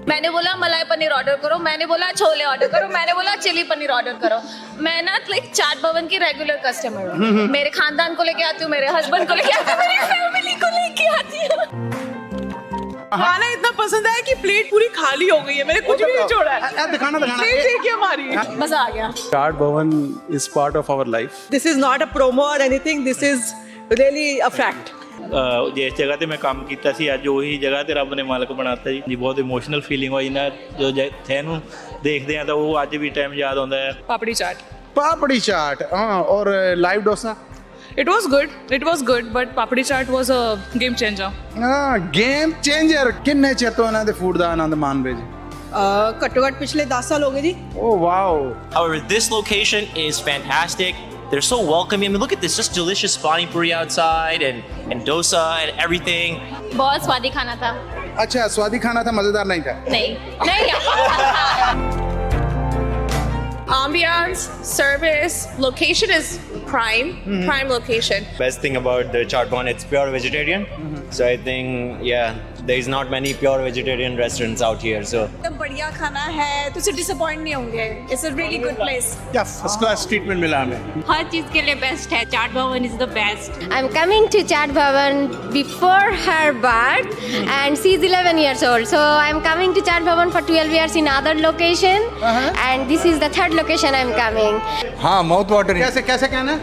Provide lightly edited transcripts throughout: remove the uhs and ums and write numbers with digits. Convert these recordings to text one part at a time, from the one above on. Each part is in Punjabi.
मैंने बोला मलाई पनीर ऑर्डर करो, मैंने बोला छोले ऑर्डर करो, मैंने बोला चिली पनीर ऑर्डर करो। मैं ना लाइक चाट भवन की रेगुलर कस्टमर हूँ। मेरे खानदान को लेके आती हूँ, मेरे हस्बैंड को लेके आती हूँ, मेरी फैमिली को लेके आती हूँ। खाना इतना पसंद आया कि प्लेट पूरी खाली हो गई है, मैंने कुछ भी नहीं छोड़ा है। दिखाना प्लेट देखिए हमारी। मजा आ गया। Chaat Bhavan is part of our life. This is not a promo or anything, this is really a fact. ਜਿਸ ਜਗ੍ਹਾ ਤੇ ਮੈਂ ਕੰਮ ਕੀਤਾ ਸੀ ਅੱਜ ਉਹੀ ਜਗ੍ਹਾ ਤੇ ਰੱਬ ਨੇ ਮਾਲਕ ਬਣਾਤਾ ਜੀ। ਬਹੁਤ ਇਮੋਸ਼ਨਲ ਫੀਲਿੰਗ ਹੋਈ ਨਾ, ਜੋ ਜਿੱਥੇ ਨੂੰ ਦੇਖਦੇ ਆ ਤਾਂ ਉਹ ਅੱਜ ਵੀ ਟਾਈਮ ਯਾਦ ਆਉਂਦਾ ਹੈ। पापड़ी चाट। पापड़ी चाट, हाँ, और live dosa. It was good, but papdi chaat was a game changer. Game changer. किन्ने चेर तो इन्हां दे फूड दा आनंद मान रहे जी? घट्टो घट्ट पिछले 10 साल हो गए जी। Oh wow. However, this location is fantastic. They're so welcoming. I mean, look at this, just delicious pani puri outside and dosa and everything. बहुत स्वादी खाना था। अच्छा, स्वादी खाना था, मजेदार नहीं था? नहीं। Ambiance, service, location is prime location. Best thing about the Chaat Bhavan, it's pure vegetarian. So I think, yeah, there is not many pure vegetarian restaurants out here. So बढ़िया खाना है, तुझे disappoint नहीं होंगे. It's a really good place. क्या फर्स्ट क्लास ट्रीटमेंट मिला हमें? हर चीज के लिए बेस्ट है। चाट भवन is the best. I'm coming to Chaat Bhavan before her birth and she's 11 years old. So I'm coming to Chaat Bhavan for 12 years in other location and this is the third location I'm coming. हाँ, माउथ वाटरिंग। कैसे कहना?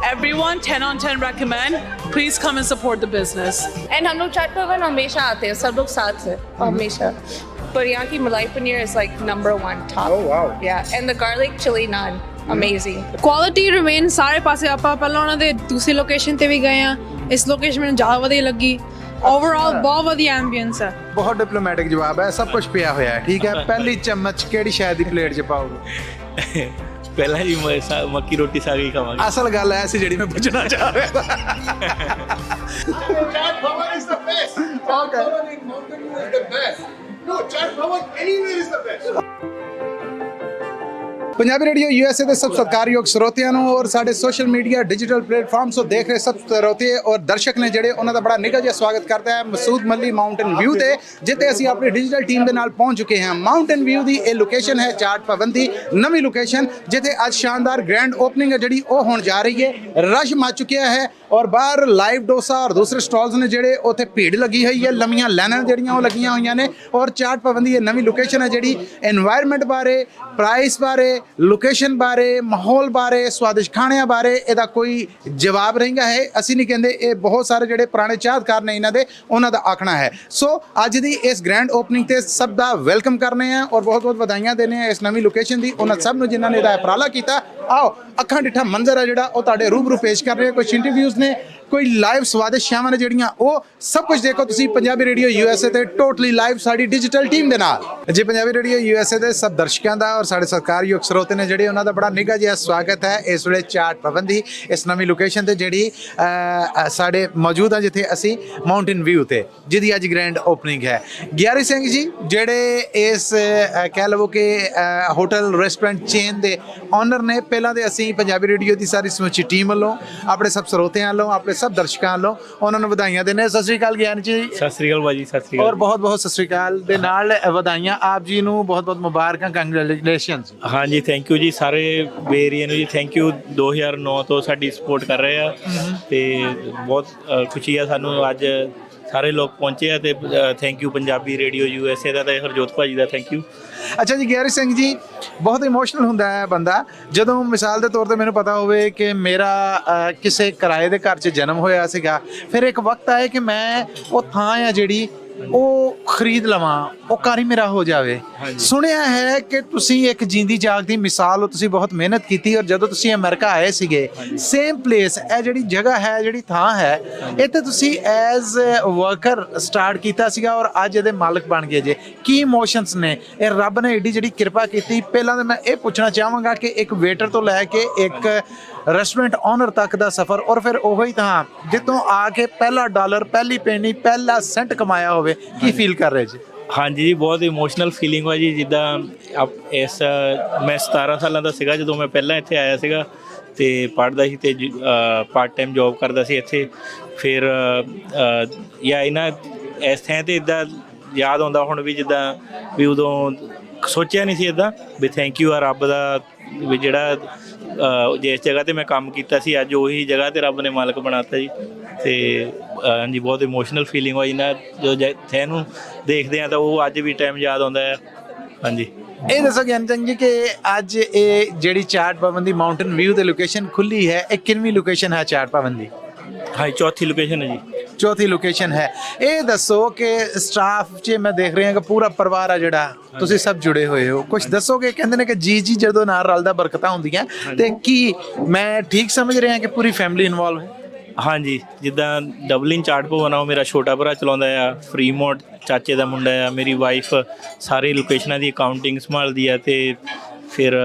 Everyone 10 on 10 recommend. Please come and support the business. And हम लोग चाट भवन हमेशा आते हैं, सब लोग साथ हैं, हमेशा. But यहाँ की मलाई paneer is like number 1 top. Oh wow. Yeah, and the garlic chili naan, amazing. Quality remain ਸਾਰੇ ਪਾਸੇ ਆਪਾਂ ਪਹਿਲਾਂ ਉਹਨਾਂ ਦੇ ਦੂਸਰੀ ਲੋਕੇਸ਼ਨ ਤੇ ਵੀ ਗਏ ਆ, ਇਸ ਲੋਕੇਸ਼ਨ ਮੈਨੂੰ ਜ਼ਿਆਦਾ ਵਧੀਆ ਲੱਗੀ। ਓਵਰਆਲ ਬਹੁਤ ਵਧੀਆ ਐਂਬੀਐਂਸ ਹੈ। ਬਹੁਤ ਡਿਪਲੋਮੈਟਿਕ ਜਵਾਬ ਹੈ, ਸਭ ਕੁਝ ਪਿਆ ਹੋਇਆ ਹੈ, ਠੀਕ ਹੈ। ਪਹਿਲੀ ਚਮਚ ਕਿਹੜੀ ਸ਼ੈ ਦੀ ਪਲੇਟ 'ਚ ਪਾਓਗੇ? ਪਹਿਲਾਂ ਹੀ ਮੱਕੀ ਰੋਟੀ ਸਾਗ ਹੀ ਖਾਵਾਂਗੇ। ਅਸਲ ਗੱਲ ਐ ਸੀ ਜਿਹੜੀ ਮੈਂ ਪੁੱਛਣਾ ਚਾਹ ਰਿਹਾ ਸੀ। Chaat Bhavan is the best. Chaat Bhavan in Mountain View is the best. No, Chaat Bhavan anywhere is the best. Punjabi radio USA ਦੇ ਸਭ ਸਤਿਕਾਰਯੋਗ ਸਰੋਤਿਆਂ ਨੂੰ ਔਰ ਸਾਡੇ ਸੋਸ਼ਲ ਮੀਡੀਆ ਡਿਜੀਟਲ ਪਲੇਟਫਾਰਮਸ ਤੋਂ ਦੇਖ ਰਹੇ ਸਭ ਸਰੋਤੇ ਔਰ ਦਰਸ਼ਕ ਨੇ ਜਿਹੜੇ, ਉਹਨਾਂ ਦਾ ਬੜਾ ਨਿੱਘਾ ਜਿਹਾ ਸਵਾਗਤ ਕਰਦਾ ਹੈ ਮਸੂਦ ਮੱਲੀ ਮਾਊਂਟੇਨ ਵਿਊ ਤੇ, ਜਿੱਥੇ ਅਸੀਂ ਆਪਣੀ ਡਿਜੀਟਲ ਟੀਮ ਦੇ ਨਾਲ ਪਹੁੰਚ ਚੁੱਕੇ ਹਾਂ। ਮਾਊਂਟੇਨ ਵਿਊ ਦੀ ਇਹ ਲੋਕੇਸ਼ਨ ਹੈ ਚਾਟ ਭਵਨ ਦੀ ਨਵੀਂ ਲੋਕੇਸ਼ਨ, ਜਿੱਥੇ ਅੱਜ ਸ਼ਾਨਦਾਰ ਗ੍ਰੈਂਡ ਓਪਨਿੰਗ ਹੈ ਜਿਹੜੀ ਉਹ ਹੋਣ ਜਾ ਰਹੀ ਹੈ। ਰਸ਼ ਮਚ ਚੁੱਕਿਆ ਹੈ ਔਰ ਬਾਹਰ ਲਾਈਵ ਡੋਸਾ ਔਰ ਦੂਸਰੇ ਸਟਾਲਸ ਨੇ ਜਿਹੜੇ, ਉੱਥੇ ਭੀੜ ਲੱਗੀ ਹੋਈ ਹੈ, ਲੰਮੀਆਂ ਲਾਈਨਾਂ ਜਿਹੜੀਆਂ ਉਹ ਲੱਗੀਆਂ ਹੋਈਆਂ ਨੇ। ਔਰ ਚਾਟ ਭਵਨ ਦੀ ਇਹ ਨਵੀਂ ਲੋਕੇਸ਼ਨ ਹੈ ਜਿਹੜੀ এনवायरमेंट ਬਾਰੇ, ਪ੍ਰਾਈਸ ਬਾਰੇ, ਲੋਕੇਸ਼ਨ ਬਾਰੇ, ਮਾਹੌਲ ਬਾਰੇ, ਸਵਾਦਿਸ਼ਟ ਖਾਣਿਆਂ ਬਾਰੇ ਇਹਦਾ ਕੋਈ ਜਵਾਬ ਰਹਿੰਦਾ ਹੈ। ਅਸੀਂ ਨਹੀਂ ਕਹਿੰਦੇ, ਇਹ ਬਹੁਤ ਸਾਰੇ ਜਿਹੜੇ ਪੁਰਾਣੇ ਚਾਹਤਕਾਰ ਨੇ ਇਹਨਾਂ ਦੇ, ਉਹਨਾਂ ਦਾ ਆਖਣਾ ਹੈ। ਸੋ ਅੱਜ ਦੀ ਇਸ ਗ੍ਰੈਂਡ ਓਪਨਿੰਗ ਤੇ ਸਭ ਦਾ ਵੈਲਕਮ ਕਰਨੇ ਆ ਔਰ ਬਹੁਤ ਬਹੁਤ ਵਧਾਈਆਂ ਦੇਣੇ ਆ ਇਸ ਨਵੀਂ ਲੋਕੇਸ਼ਨ ਦੀ ਉਹਨਾਂ ਸਭ ਨੂੰ ਜਿਨ੍ਹਾਂ ਨੇ ਇਹਦਾ ਉਪਰਾਲਾ ਕੀਤਾ। ਆਓ ਅੱਖਾਂ ਡਿੱਠਾ ਮੰਜ਼ਰ ਹੈ ਜਿਹੜਾ ਉਹ ਤੁਹਾਡੇ ਰੂਬਰੂ ਪੇਸ਼ ਕਰ ਰਹੇ ਆ। ਕੁਝ ਇੰਟਰਵਿਊਜ਼ ਨੇ, ਕੋਈ ਲਾਈਵ ਸਵਾਦਿਸ਼ਟ ਸ਼ਾਵਾਂ ਨੇ ਜਿਹੜੀਆਂ, ਉਹ ਸਭ ਕੁਝ ਦੇਖੋ ਤੁਸੀਂ ਪੰਜਾਬੀ ਰੇਡੀਓ USA ਤੇ ਟੋਟਲੀ ਲਾਈਵ ਸਾਡੀ ਡਿਜੀਟਲ ਟੀਮ ਦੇ ਨਾਲ। ਜੀ ਪੰਜਾਬੀ ਰੇਡੀਓ USA ਦੇ ਸਭ ਦਰਸ਼ਕਾਂ ਦਾ ਔਰ ਸਾਡੇ ਸਤਿਕਾਰਯੋਗ ਸਰੋਤੇ ਨੇ ਜਿਹੜੇ, ਉਹਨਾਂ ਦਾ ਬੜਾ ਨਿੱਘਾ ਜਿਹਾ ਸਵਾਗਤ ਹੈ ਇਸ ਵੇਲੇ ਚਾਟ ਭਵਨ ਦੀ ਇਸ ਨਵੀਂ ਲੋਕੇਸ਼ਨ ਤੇ ਜਿਹੜੀ ਸਾਡੇ ਮੌਜੂਦ ਆ, ਜਿੱਥੇ ਅਸੀਂ ਮਾਊਂਟੇਨ ਵਿਊ ਤੇ, ਜਿਹਦੀ ਅੱਜ ਗ੍ਰੈਂਡ ਓਪਨਿੰਗ ਹੈ। ਗਿਆਰੀ ਸਿੰਘ ਜੀ ਜਿਹੜੇ ਇਸ ਕਹਿ ਲਵੋ ਕਿ ਹੋਟਲ ਰੈਸਟੋਰੈਂਟ ਚੇਨ ਦੇ ਓਨਰ ਨੇ, ਪਹਿਲਾਂ ਤੇ ਅਸੀਂ ਪੰਜਾਬੀ ਰੇਡੀਓ ਦੀ ਸਾਰੀ ਸਮੁੱਚੀ ਟੀਮ ਵੱਲੋਂ, ਆਪਣੇ ਸਭ ਸਰੋਤਿਆਂ ਵੱਲੋਂ, ਆਪਣੇ ਸਭ ਦਰਸ਼ਕਾਂ ਵੱਲੋਂ ਉਹਨਾਂ ਨੂੰ ਵਧਾਈਆਂ ਦਿੰਦੇ। ਸਤਿ ਸ਼੍ਰੀ ਅਕਾਲ ਗਿਆਨੀ ਜੀ। ਸਤਿ ਸ਼੍ਰੀ ਅਕਾਲ ਭਾਜੀ। ਸਤਿ ਸ਼੍ਰੀ ਅਕਾਲ। ਔਰ ਬਹੁਤ ਬਹੁਤ ਸਤਿ ਸ਼੍ਰੀ ਅਕਾਲ ਦੇ ਨਾਲ ਵਧਾਈਆਂ ਆਪ ਜੀ ਨੂੰ, ਬਹੁਤ ਬਹੁਤ ਮੁਬਾਰਕਾਂ, ਕੰਗ੍ਰੈਚੁਲੇਸ਼ਨਸ। ਹਾਂਜੀ, ਥੈਂਕ ਯੂ ਜੀ। ਸਾਰੇ ਏਰੀਆ ਨੂੰ ਜੀ ਥੈਂਕ ਯੂ। 2009 ਤੋਂ ਸਾਡੀ ਸਪੋਰਟ ਕਰ ਰਹੇ ਆ ਤੇ ਬਹੁਤ ਖੁਸ਼ੀ ਆ ਸਾਨੂੰ ਅੱਜ ਸਾਰੇ ਲੋਕ ਪਹੁੰਚੇ ਆ ਤੇ thank you Punjabi radio USA ਦਾ ਤੇ ਹਰਜੋਤ ਭਾਜੀ ਦਾ ਥੈਂਕ ਯੂ। ਅੱਛਾ ਜੀ, ਗਿਆਰੀ ਸਿੰਘ ਜੀ, ਬਹੁਤ ਇਮੋਸ਼ਨਲ ਹੁੰਦਾ ਹੈ ਬੰਦਾ ਜਦੋਂ ਮਿਸਾਲ ਦੇ ਤੌਰ ਤੇ ਮੈਨੂੰ ਪਤਾ ਹੋਵੇ ਕਿ ਮੇਰਾ ਕਿਸੇ ਕਿਰਾਏ ਦੇ ਘਰ 'ਚ ਜਨਮ ਹੋਇਆ ਸੀਗਾ, ਫਿਰ ਇੱਕ ਵਕਤ ਆਏ ਕਿ ਮੈਂ ਉਹ ਥਾਂ ਆ ਜਿਹੜੀ ਉਹ ਖਰੀਦ ਲਵਾਂ, ਉਹ ਘਰ ਹੀ ਮੇਰਾ ਹੋ ਜਾਵੇ। ਸੁਣਿਆ ਹੈ ਕਿ ਤੁਸੀਂ ਇੱਕ ਜਿੰਦੀ ਜਾਗਦੀ ਮਿਸਾਲ ਹੋ, ਤੁਸੀਂ ਬਹੁਤ ਮਿਹਨਤ ਕੀਤੀ ਔਰ ਜਦੋਂ ਤੁਸੀਂ ਅਮਰੀਕਾ ਆਏ ਸੀਗੇ, ਸੇਮ ਪਲੇਸ, ਇਹ ਜਿਹੜੀ ਜਗ੍ਹਾ ਹੈ, ਜਿਹੜੀ ਥਾਂ ਹੈ, ਇੱਥੇ ਤੁਸੀਂ ਐਜ਼ ਵਰਕਰ ਸਟਾਰਟ ਕੀਤਾ ਸੀਗਾ ਔਰ ਅੱਜ ਇਹਦੇ ਮਾਲਕ ਬਣ ਗਏ ਜੇ। ਕੀ ਇਮੋਸ਼ਨਸ ਨੇ? ਇਹ ਰੱਬ ਨੇ ਏਡੀ ਜਿਹੜੀ ਕਿਰਪਾ ਕੀਤੀ। ਪਹਿਲਾਂ ਤਾਂ ਮੈਂ ਇਹ ਪੁੱਛਣਾ ਚਾਹਾਂਗਾ ਕਿ ਇੱਕ ਵੇਟਰ ਤੋਂ ਲੈ ਕੇ ਇੱਕ ਰੈਸਟੋਰੈਂਟ ਓਨਰ ਤੱਕ ਦਾ ਸਫ਼ਰ ਔਰ ਫਿਰ ਉਹੀ ਥਾਂ ਜਿੱਥੋਂ ਆ ਕੇ ਪਹਿਲਾ ਡਾਲਰ, ਪਹਿਲੀ ਪੈਨੀ, ਪਹਿਲਾ ਸੈਂਟ ਕਮਾਇਆ ਹੋਵੇ, ਕੀ ਫੀਲ ਕਰ ਰਹੇ ਜੀ? ਹਾਂਜੀ ਜੀ, ਬਹੁਤ ਇਮੋਸ਼ਨਲ ਫੀਲਿੰਗ ਹੋਈ ਜੀ। ਜਿੱਦਾਂ ਇਸ ਮੈਂ 17 ਸਾਲਾਂ ਦਾ ਸੀਗਾ ਜਦੋਂ ਮੈਂ ਪਹਿਲਾਂ ਇੱਥੇ ਆਇਆ ਸੀਗਾ ਅਤੇ ਪੜ੍ਹਦਾ ਸੀ ਅਤੇ ਪਾਰਟ ਟਾਈਮ ਜੋਬ ਕਰਦਾ ਸੀ ਇੱਥੇ। ਫਿਰ ਜਾਂ ਇਹਨਾਂ ਇਸ ਥਾਂ 'ਤੇ ਇੱਦਾਂ ਯਾਦ ਆਉਂਦਾ ਹੁਣ ਵੀ, ਜਿੱਦਾਂ ਵੀ ਉਦੋਂ ਸੋਚਿਆ ਨਹੀਂ ਸੀ ਇੱਦਾਂ ਵੀ ਥੈਂਕ ਯੂ ਆ ਰੱਬ ਦਾ, ਵੀ ਜਿਹੜਾ ਜਿਸ ਜਗ੍ਹਾ 'ਤੇ ਮੈਂ ਕੰਮ ਕੀਤਾ ਸੀ ਅੱਜ ਉਹੀ ਜਗ੍ਹਾ 'ਤੇ ਰੱਬ ਨੇ ਮਾਲਕ ਬਣਾਤਾ ਜੀ। ਅਤੇ ਹਾਂਜੀ, ਬਹੁਤ ਇਮੋਸ਼ਨਲ ਫੀਲਿੰਗ ਹੋਈ ਨਾ ਜਦੋਂ ਇੱਥੇ ਨੂੰ ਦੇਖਦੇ ਹਾਂ ਤਾਂ ਉਹ ਅੱਜ ਵੀ ਟਾਈਮ ਯਾਦ ਆਉਂਦਾ ਹੈ। ਹਾਂਜੀ, ਇਹ ਦੱਸੋ ਗਿਆਨ ਚੰਦ ਜੀ ਕਿ ਅੱਜ ਇਹ ਜਿਹੜੀ ਚਾਟ ਭਵਨ ਦੀ ਮਾਊਂਟੇਨ ਵਿਊ ਤੇ ਲੋਕੇਸ਼ਨ ਖੁੱਲੀ ਹੈ, ਇਹ ਕਿੰਨਵੀਂ ਲੋਕੇਸ਼ਨ ਹੈ ਚਾਟ ਭਵਨ ਦੀ? ਹਾਂਜੀ, ਚੌਥੀ ਲੋਕੇਸ਼ਨ ਹੈ ਜੀ। ਚੌਥੀ ਲੋਕੇਸ਼ਨ ਹੈ। ਇਹ ਦੱਸੋ ਕਿ ਸਟਾਫ 'ਚ ਮੈਂ ਦੇਖ ਰਿਹਾ ਕਿ ਪੂਰਾ ਪਰਿਵਾਰ ਆ ਜਿਹੜਾ, ਤੁਸੀਂ ਸਭ ਜੁੜੇ ਹੋਏ ਹੋ, ਕੁਝ ਦੱਸੋਗੇ? ਕਹਿੰਦੇ ਨੇ ਕਿ ਜੀ ਜਦੋਂ ਨਾਲ ਰਲਦਾ ਬਰਕਤਾਂ ਹੁੰਦੀਆਂ, ਤੇ ਕੀ ਮੈਂ ਠੀਕ ਸਮਝ ਰਿਹਾ ਕਿ ਪੂਰੀ ਫੈਮਿਲੀ ਇਨਵੋਲਵ ਹੈ? ਹਾਂਜੀ, ਜਿੱਦਾਂ ਡਬਲਿਨ ਚਾਟ ਭਵਨ ਆ ਉਹ ਮੇਰਾ ਛੋਟਾ ਭਰਾ ਚਲਾਉਂਦਾ ਆ, ਫਰੀਮੋਟ ਚਾਚੇ ਦਾ ਮੁੰਡਾ ਆ, ਮੇਰੀ ਵਾਈਫ ਸਾਰੀ ਲੋਕੇਸ਼ਨਾਂ ਦੀ ਅਕਾਊਂਟਿੰਗ ਸੰਭਾਲਦੀ ਆ, ਅਤੇ ਫਿਰ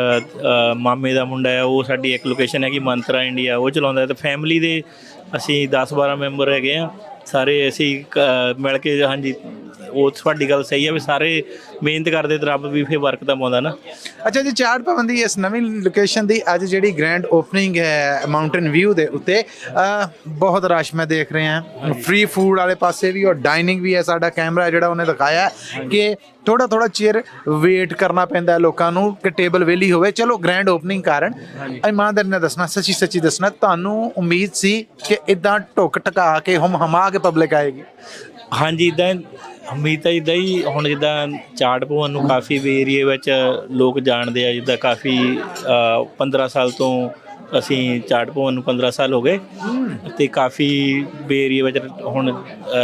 ਮਾਮੇ ਦਾ ਮੁੰਡਾ ਆ ਉਹ ਸਾਡੀ ਇੱਕ ਲੋਕੇਸ਼ਨ ਹੈਗੀ ਮੰਤਰਾ ਇੰਡੀਆ, ਉਹ ਚਲਾਉਂਦਾ। ਅਤੇ ਫੈਮਿਲੀ ਦੇ ਅਸੀਂ 10-12 ਮੈਂਬਰ ਹੈਗੇ ਆ ਸਾਰੇ, ਅਸੀਂ ਮਿਲ ਕੇ। ਹਾਂਜੀ, ਉਹ ਤੁਹਾਡੀ ਗੱਲ ਸਹੀ ਹੈ ਵੀ ਸਾਰੇ ਮਿਹਨਤ ਕਰਦੇ ਤੇ ਰੱਬ ਵੀ ਫਿਰ ਬਰਕਤਾਂ ਪਾਉਂਦਾ ਨਾ। ਅੱਛਾ ਜੀ, ਚਾਟ ਭਵਨ ਦੀ ਇਸ ਨਵੀਂ ਲੋਕੇਸ਼ਨ ਦੀ ਅੱਜ ਜਿਹੜੀ ਗ੍ਰੈਂਡ ਓਪਨਿੰਗ ਹੈ ਮਾਊਂਟੇਨ ਵਿਊ ਦੇ ਉੱਤੇ, ਬਹੁਤ ਰਸ਼ ਮੈਂ ਦੇਖ ਰਿਹਾ। ਫ੍ਰੀ ਫੂਡ ਵਾਲੇ ਪਾਸੇ ਵੀ ਔਰ ਡਾਈਨਿੰਗ ਵੀ ਹੈ। ਸਾਡਾ ਕੈਮਰਾ ਜਿਹੜਾ ਉਹਨੇ ਦਿਖਾਇਆ ਕਿ ਥੋੜਾ ਚਿਰ ਵੇਟ ਕਰਨਾ ਪੈਂਦਾ ਲੋਕਾਂ ਨੂੰ ਕਿ ਟੇਬਲ ਵਿਹਲੀ ਹੋਵੇ। ਚਲੋ, ਗ੍ਰੈਂਡ ਓਪਨਿੰਗ ਕਾਰਨ ਇਮਾਨਦਾਰੀ ਨਾਲ ਦੱਸਣਾ, ਸੱਚੀ ਦੱਸਣਾ, ਤੁਹਾਨੂੰ ਉਮੀਦ ਸੀ ਕਿ ਇੱਦਾਂ ਢੁੱਕ ਢਕਾ ਕੇ ਹਮਾ ਕੇ ਪਬਲਿਕ ਆਏਗੀ? ਹਾਂਜੀ, ਇੱਦਾਂ ਉਮੀਦ ਤਾਂ ਇੱਦਾਂ ਹੀ। ਹੁਣ ਜਿੱਦਾਂ ਚਾਟ ਭਵਨ ਨੂੰ ਕਾਫੀ ਏਰੀਏ ਵਿੱਚ ਲੋਕ ਜਾਣਦੇ ਆ, ਜਿੱਦਾਂ ਕਾਫੀ 15 ਸਾਲ ਤੋਂ ਅਸੀਂ ਚਾਟ ਭਵਨ ਨੂੰ 15 ਸਾਲ ਹੋ ਗਏ, ਅਤੇ ਕਾਫੀ ਏਰੀਏ ਵਿੱਚ ਹੁਣ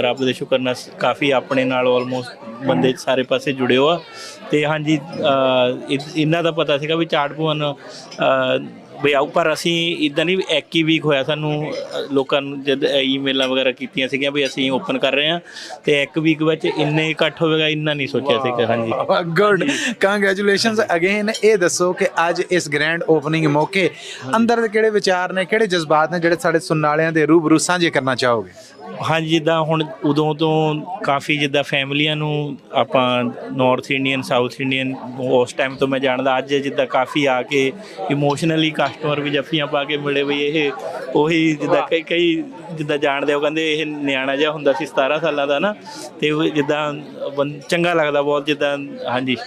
ਰੱਬ ਦੇ ਸ਼ੁਕਰ ਨਾਲ ਕਾਫੀ ਆਪਣੇ ਨਾਲ ਆਲਮੋਸਟ ਬੰਦੇ ਸਾਰੇ ਪਾਸੇ ਜੁੜੇ ਹੋ ਆ। ਅਤੇ ਹਾਂਜੀ, ਇਹਨਾਂ ਦਾ ਪਤਾ ਸੀਗਾ ਵੀ ਚਾਟ ਭਵਨ ਵੀ ਆਊ, ਪਰ ਅਸੀਂ ਇੱਦਾਂ ਨਹੀਂ, ਇੱਕ ਹੀ ਵੀਕ ਹੋਇਆ ਸਾਨੂੰ ਲੋਕਾਂ ਨੂੰ ਜਦ ਈਮੇਲਾਂ ਵਗੈਰਾ ਕੀਤੀਆਂ ਸੀਗੀਆਂ ਵੀ ਅਸੀਂ ਓਪਨ ਕਰ ਰਹੇ ਹਾਂ, ਅਤੇ ਇੱਕ ਵੀਕ ਵਿੱਚ ਇੰਨੇ ਇਕੱਠ ਹੋਵੇਗਾ ਇੰਨਾ ਨਹੀਂ ਸੋਚਿਆ ਸੀਗਾ। ਹਾਂਜੀ, ਗੁੱਡ, ਕੰਗ੍ਰੈਚੁਲੇਸ਼ਨਸ ਅਗੇਨ। ਇਹ ਦੱਸੋ ਕਿ ਅੱਜ ਇਸ ਗ੍ਰੈਂਡ ਓਪਨਿੰਗ ਮੌਕੇ ਅੰਦਰ ਦੇ ਕਿਹੜੇ ਵਿਚਾਰ ਨੇ, ਕਿਹੜੇ ਜਜ਼ਬਾਤ ਨੇ ਜਿਹੜੇ ਸਾਡੇ ਸੁਣਨ ਵਾਲਿਆਂ ਦੇ ਰੂਬਰੂ ਸਾਂਝੇ ਕਰਨਾ ਚਾਹੋਗੇ? ਹਾਂਜੀ, ਜਿੱਦਾਂ ਹੁਣ ਉਦੋਂ ਤੋਂ ਕਾਫੀ ਜਿੱਦਾਂ ਫੈਮਲੀਆਂ ਨੂੰ ਆਪਾਂ ਨਾਰਥ ਇੰਡੀਅਨ, ਸਾਊਥ ਇੰਡੀਅਨ ਉਸ ਟਾਈਮ ਤੋਂ ਮੈਂ ਜਾਣਦਾ। ਅੱਜ ਜਿੱਦਾਂ ਕਾਫੀ ਆ ਕੇ ਇਮੋਸ਼ਨਲੀ ਕਸਟਮਰ ਵੀ ਜੱਫੀਆਂ ਪਾ ਕੇ ਮਿਲੇ ਵੀ ਇਹ ਉਹੀ ਜਿੱਦਾਂ ਕਈ ਜਿੱਦਾਂ ਜਾਣਦੇ, ਉਹ ਕਹਿੰਦੇ ਇਹ ਨਿਆਣਾ ਜਿਹਾ ਹੁੰਦਾ ਸੀ 17 ਸਾਲਾਂ ਦਾ ਨਾ, ਅਤੇ ਜਿੱਦਾਂ ਚੰਗਾ ਲੱਗਦਾ ਬਹੁਤ ਜਿੱਦਾਂ। ਹਾਂਜੀ,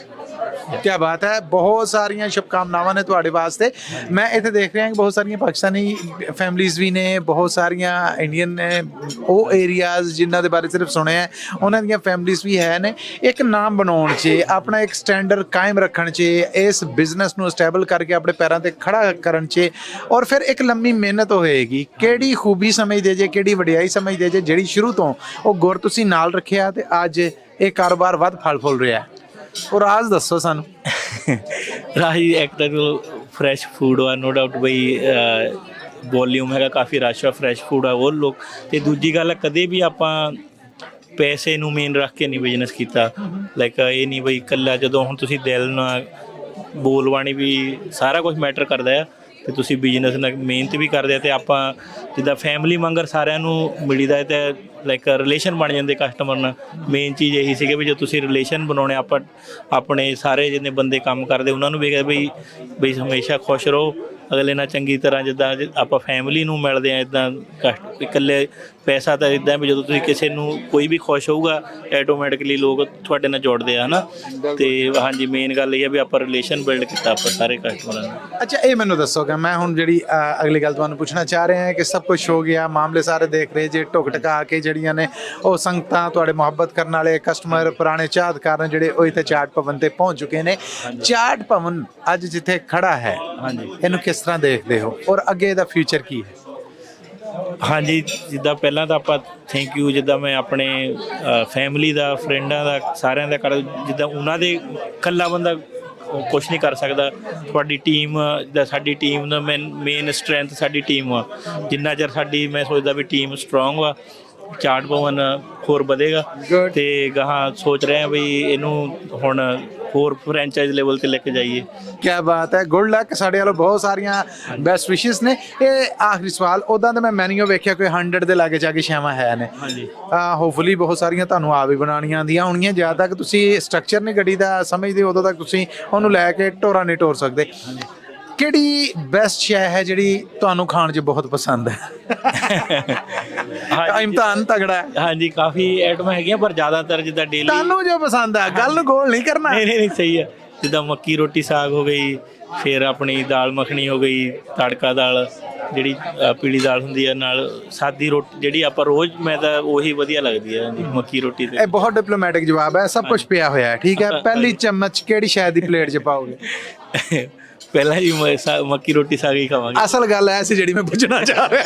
क्या बात है, बहुत सारियां शुभकामनावां ने तुहाडे वास्ते। मैं इत्थे देख रहा कि बहुत सारियां पाकिस्तानी फैमिलीज़ भी ने, बहुत सारियां इंडियन ने, वो एरियाज़ जिन्हां दे बारे सिर्फ सुने हैं उन्हां दियां फैमिलीज़ भी है ने। एक नाम बनाउण च, अपना एक स्टैंडर्ड कायम रखण च, इस बिजनेस नूं स्टैबल करके अपने पैरां ते खड़ा करन च, और फिर एक लंबी मेहनत होएगी। किहड़ी खूबी समझदे जे, किहड़ी वडियाई समझदे जे जिहड़ी शुरू तो वो गुर तुसीं नाल रखिया ते अज ये कारोबार वध फल फुल रहा है? और राज दसो सानू। राज एक तो फ्रैश फूड आ, नो डाउट बई वॉल्यूम है, काफ़ी रश आ, फ्रैश फूड आ वो लोग। तो दूजी गल कदे भी आपां पैसे नूं मेन रख के नहीं बिजनेस किया। लाइक ये नहीं बई कल्ला जदों हुण तुसीं दिल नाल बोलवाणी भी सारा कुछ मैटर करदा है, ਤੇ ਤੁਸੀਂ ਬਿਜ਼ਨਸ ਨਾਲ ਮਿਹਨਤ ਵੀ ਕਰਦੇ ਆ, ਅਤੇ ਆਪਾਂ ਜਿੱਦਾਂ ਫੈਮਿਲੀ ਵਾਂਗਰ ਸਾਰਿਆਂ ਨੂੰ ਮਿਲੀਦਾ ਹੈ, ਅਤੇ ਲਾਈਕ ਰਿਲੇਸ਼ਨ ਬਣ ਜਾਂਦੇ ਕਸਟਮਰ ਨਾਲ। ਮੇਨ ਚੀਜ਼ ਇਹੀ ਸੀਗੀ ਵੀ ਜੇ ਤੁਸੀਂ ਰਿਲੇਸ਼ਨ ਬਣਾਉਣੇ, ਆਪਾਂ ਆਪਣੇ ਸਾਰੇ ਜਿੰਨੇ ਬੰਦੇ ਕੰਮ ਕਰਦੇ ਉਹਨਾਂ ਨੂੰ ਵੇਖਦੇ ਬਈ ਹਮੇਸ਼ਾ ਖੁਸ਼ ਰਹੋ, ਅਗਲੇ ਨਾਲ ਚੰਗੀ ਤਰ੍ਹਾਂ। ਜਿੱਦਾਂ ਆਪਾਂ ਫੈਮਿਲੀ ਨੂੰ ਮਿਲਦੇ ਹਾਂ, ਇੱਦਾਂ ਇਕੱਲੇ ਪੈਸਾ ਤਾਂ ਇੱਦਾਂ ਵੀ ਜਦੋਂ ਤੁਸੀਂ ਕਿਸੇ ਨੂੰ ਕੋਈ ਵੀ ਖੁਸ਼ ਹੋਊਗਾ ਆਟੋਮੈਟਿਕਲੀ ਲੋਕ ਤੁਹਾਡੇ ਨਾਲ ਜੁੜਦੇ ਆ, ਹੈ ਨਾ। ਅਤੇ ਹਾਂਜੀ, ਮੇਨ ਗੱਲ ਇਹ ਹੈ ਵੀ ਆਪਾਂ ਰਿਲੇਸ਼ਨ ਬਿਲਡ ਕੀਤਾ ਆਪਾਂ ਸਾਰੇ ਕਸਟਮਰਾਂ ਨਾਲ। ਅੱਛਾ, ਇਹ ਮੈਨੂੰ ਦੱਸੋ ਕਿ ਮੈਂ ਹੁਣ ਜਿਹੜੀ ਅਗਲੀ ਗੱਲ ਤੁਹਾਨੂੰ ਪੁੱਛਣਾ ਚਾਹ ਰਿਹਾ ਕਿ ਸਭ ਕੁਝ ਹੋ ਗਿਆ, ਮਾਮਲੇ ਸਾਰੇ ਦੇਖ ਰਹੇ ਜੇ, ਢੁੱਕ ਢਕਾ ਕੇ ਜਿਹੜੀਆਂ ਨੇ ਉਹ ਸੰਗਤਾਂ, ਤੁਹਾਡੇ ਮੁਹੱਬਤ ਕਰਨ ਵਾਲੇ ਕਸਟਮਰ, ਪੁਰਾਣੇ ਚਾਹਤਕਾਰ ਨੇ ਜਿਹੜੇ ਉਹ ਇੱਥੇ ਚਾਟ ਭਵਨ ਤੇ ਪਹੁੰਚ ਚੁੱਕੇ ਨੇ। ਚਾਟ ਭਵਨ ਅੱਜ ਜਿੱਥੇ ਖੜਾ ਹੈ, ਹਾਂਜੀ, ਇਹਨੂੰ ਕਿਸ ਤਰ੍ਹਾਂ ਦੇਖਦੇ ਹੋ ਔਰ ਅੱਗੇ ਇਹਦਾ ਫਿਊਚਰ ਕੀ ਹੈ? ਹਾਂਜੀ, ਜਿੱਦਾਂ ਪਹਿਲਾਂ ਤਾਂ ਆਪਾਂ ਥੈਂਕ ਯੂ, ਜਿੱਦਾਂ ਮੈਂ ਆਪਣੇ ਫੈਮਿਲੀ ਦਾ, ਫਰੈਂਡਾਂ ਦਾ, ਸਾਰਿਆਂ ਦਾ ਕਰ, ਜਿੱਦਾਂ ਉਹਨਾਂ ਦੇ ਇਕੱਲਾ ਬੰਦਾ ਕੁਛ ਨਹੀਂ ਕਰ ਸਕਦਾ। ਤੁਹਾਡੀ ਟੀਮ ਜਿੱਦਾਂ ਸਾਡੀ ਟੀਮ ਦਾ ਮੇਨ ਸਟਰੈਂਥ ਸਾਡੀ ਟੀਮ ਆ। ਜਿੰਨਾ ਚਿਰ ਸਾਡੀ, ਮੈਂ ਸੋਚਦਾ ਵੀ ਟੀਮ ਸਟਰੋਂਗ ਵਾ, ਚਾਟ ਭਵਨ ਹੋਰ ਵਧੇਗਾ। ਅਤੇ ਗਾਹਾਂ ਸੋਚ ਰਹੇ ਹਾਂ ਵੀ ਇਹਨੂੰ ਹੁਣ ਹੋਰ ਫਰੈਂਚਾਈਜ਼ ਲੈਵਲ ਤੇ ਲੈ ਕੇ ਜਾਈਏ। ਕਿਆ ਬਾਤ ਹੈ, ਗੁੱਡ ਲੱਕ। ਸਾਡੇ ਵੱਲੋਂ ਬਹੁਤ ਸਾਰੀਆਂ ਬੈਸਟ ਵਿਸ਼ੇਸ ਨੇ। ਇਹ ਆਖਰੀ ਸਵਾਲ, ਉੱਦਾਂ ਤਾਂ ਮੈਂ ਮੈਨੂ ਵੇਖਿਆ ਕੋਈ 100 ਦੇ ਲਾਗੇ ਜਾ ਕੇ ਛਾਵਾਂ ਹੈ ਨੇ, ਹਾਂਜੀ ਹੋਪਫੁਲੀ ਬਹੁਤ ਸਾਰੀਆਂ ਤੁਹਾਨੂੰ ਆਪ ਹੀ ਬਣਾਉਣੀਆਂ ਆਉਂਦੀਆਂ ਹੋਣਗੀਆਂ। ਜਦ ਤੱਕ ਤੁਸੀਂ ਸਟਰਕਚਰ ਨਹੀਂ ਗੱਡੀ ਦਾ ਸਮਝਦੇ ਉਦੋਂ ਤੱਕ ਤੁਸੀਂ ਉਹਨੂੰ ਲੈ ਕੇ ਢੋਰਾ ਨਹੀਂ ਢੋਰ ਸਕਦੇ। ਕਿਹੜੀ ਬੈਸਟ ਸ਼ੈ ਹੈ ਜਿਹੜੀ ਤੁਹਾਨੂੰ ਖਾਣ 'ਚ ਬਹੁਤ ਪਸੰਦ ਹੈ? ਇਮਤਿਹਾਨ ਤਗੜਾ ਹੈ। ਹਾਂਜੀ ਕਾਫੀ ਆਈਟਮਾਂ ਹੈਗੀਆਂ ਪਰ ਜ਼ਿਆਦਾਤਰ ਜਿੱਦਾਂ ਡੇਲੀ ਤੁਹਾਨੂੰ ਜੋ ਪਸੰਦ ਹੈ, ਗੱਲ ਨੂੰ ਗੋਲ ਨਹੀਂ ਕਰਨਾ। ਨਹੀਂ ਸਹੀ ਹੈ, ਜਿੱਦਾਂ ਮੱਕੀ ਰੋਟੀ ਸਾਗ ਹੋ ਗਈ, ਫਿਰ ਆਪਣੀ ਦਾਲ ਮੱਖਣੀ ਹੋ ਗਈ, ਤੜਕਾ ਦਾਲ ਜਿਹੜੀ ਪੀਲੀ ਦਾਲ ਹੁੰਦੀ ਹੈ, ਨਾਲ ਸਾਦੀ ਰੋਟੀ ਜਿਹੜੀ ਆਪਾਂ ਰੋਜ਼, ਮੈਂ ਤਾਂ ਉਹੀ ਵਧੀਆ ਲੱਗਦੀ ਹੈ ਮੱਕੀ ਰੋਟੀ ਤੇ। ਇਹ ਬਹੁਤ ਡਿਪਲੋਮੈਟਿਕ ਜਵਾਬ ਹੈ, ਸਭ ਕੁਝ ਪਿਆ ਹੋਇਆ ਹੈ, ਠੀਕ ਹੈ। ਪਹਿਲੀ ਚਮਚ ਕਿਹੜੀ ਸ਼ੈ ਦੀ ਪਲੇਟ 'ਚ ਪਾਓਗੇ? ਪਹਿਲਾਂ ਜੀ ਮੱਕੀ ਰੋਟੀ ਸਾਗ ਹੀ ਖਾਵਾਂਗੇ। ਅਸਲ ਗੱਲ ਐ ਸੀ ਜਿਹੜੀ ਮੈਂ ਪੁੱਛਣਾ ਚਾਹ ਰਿਹਾ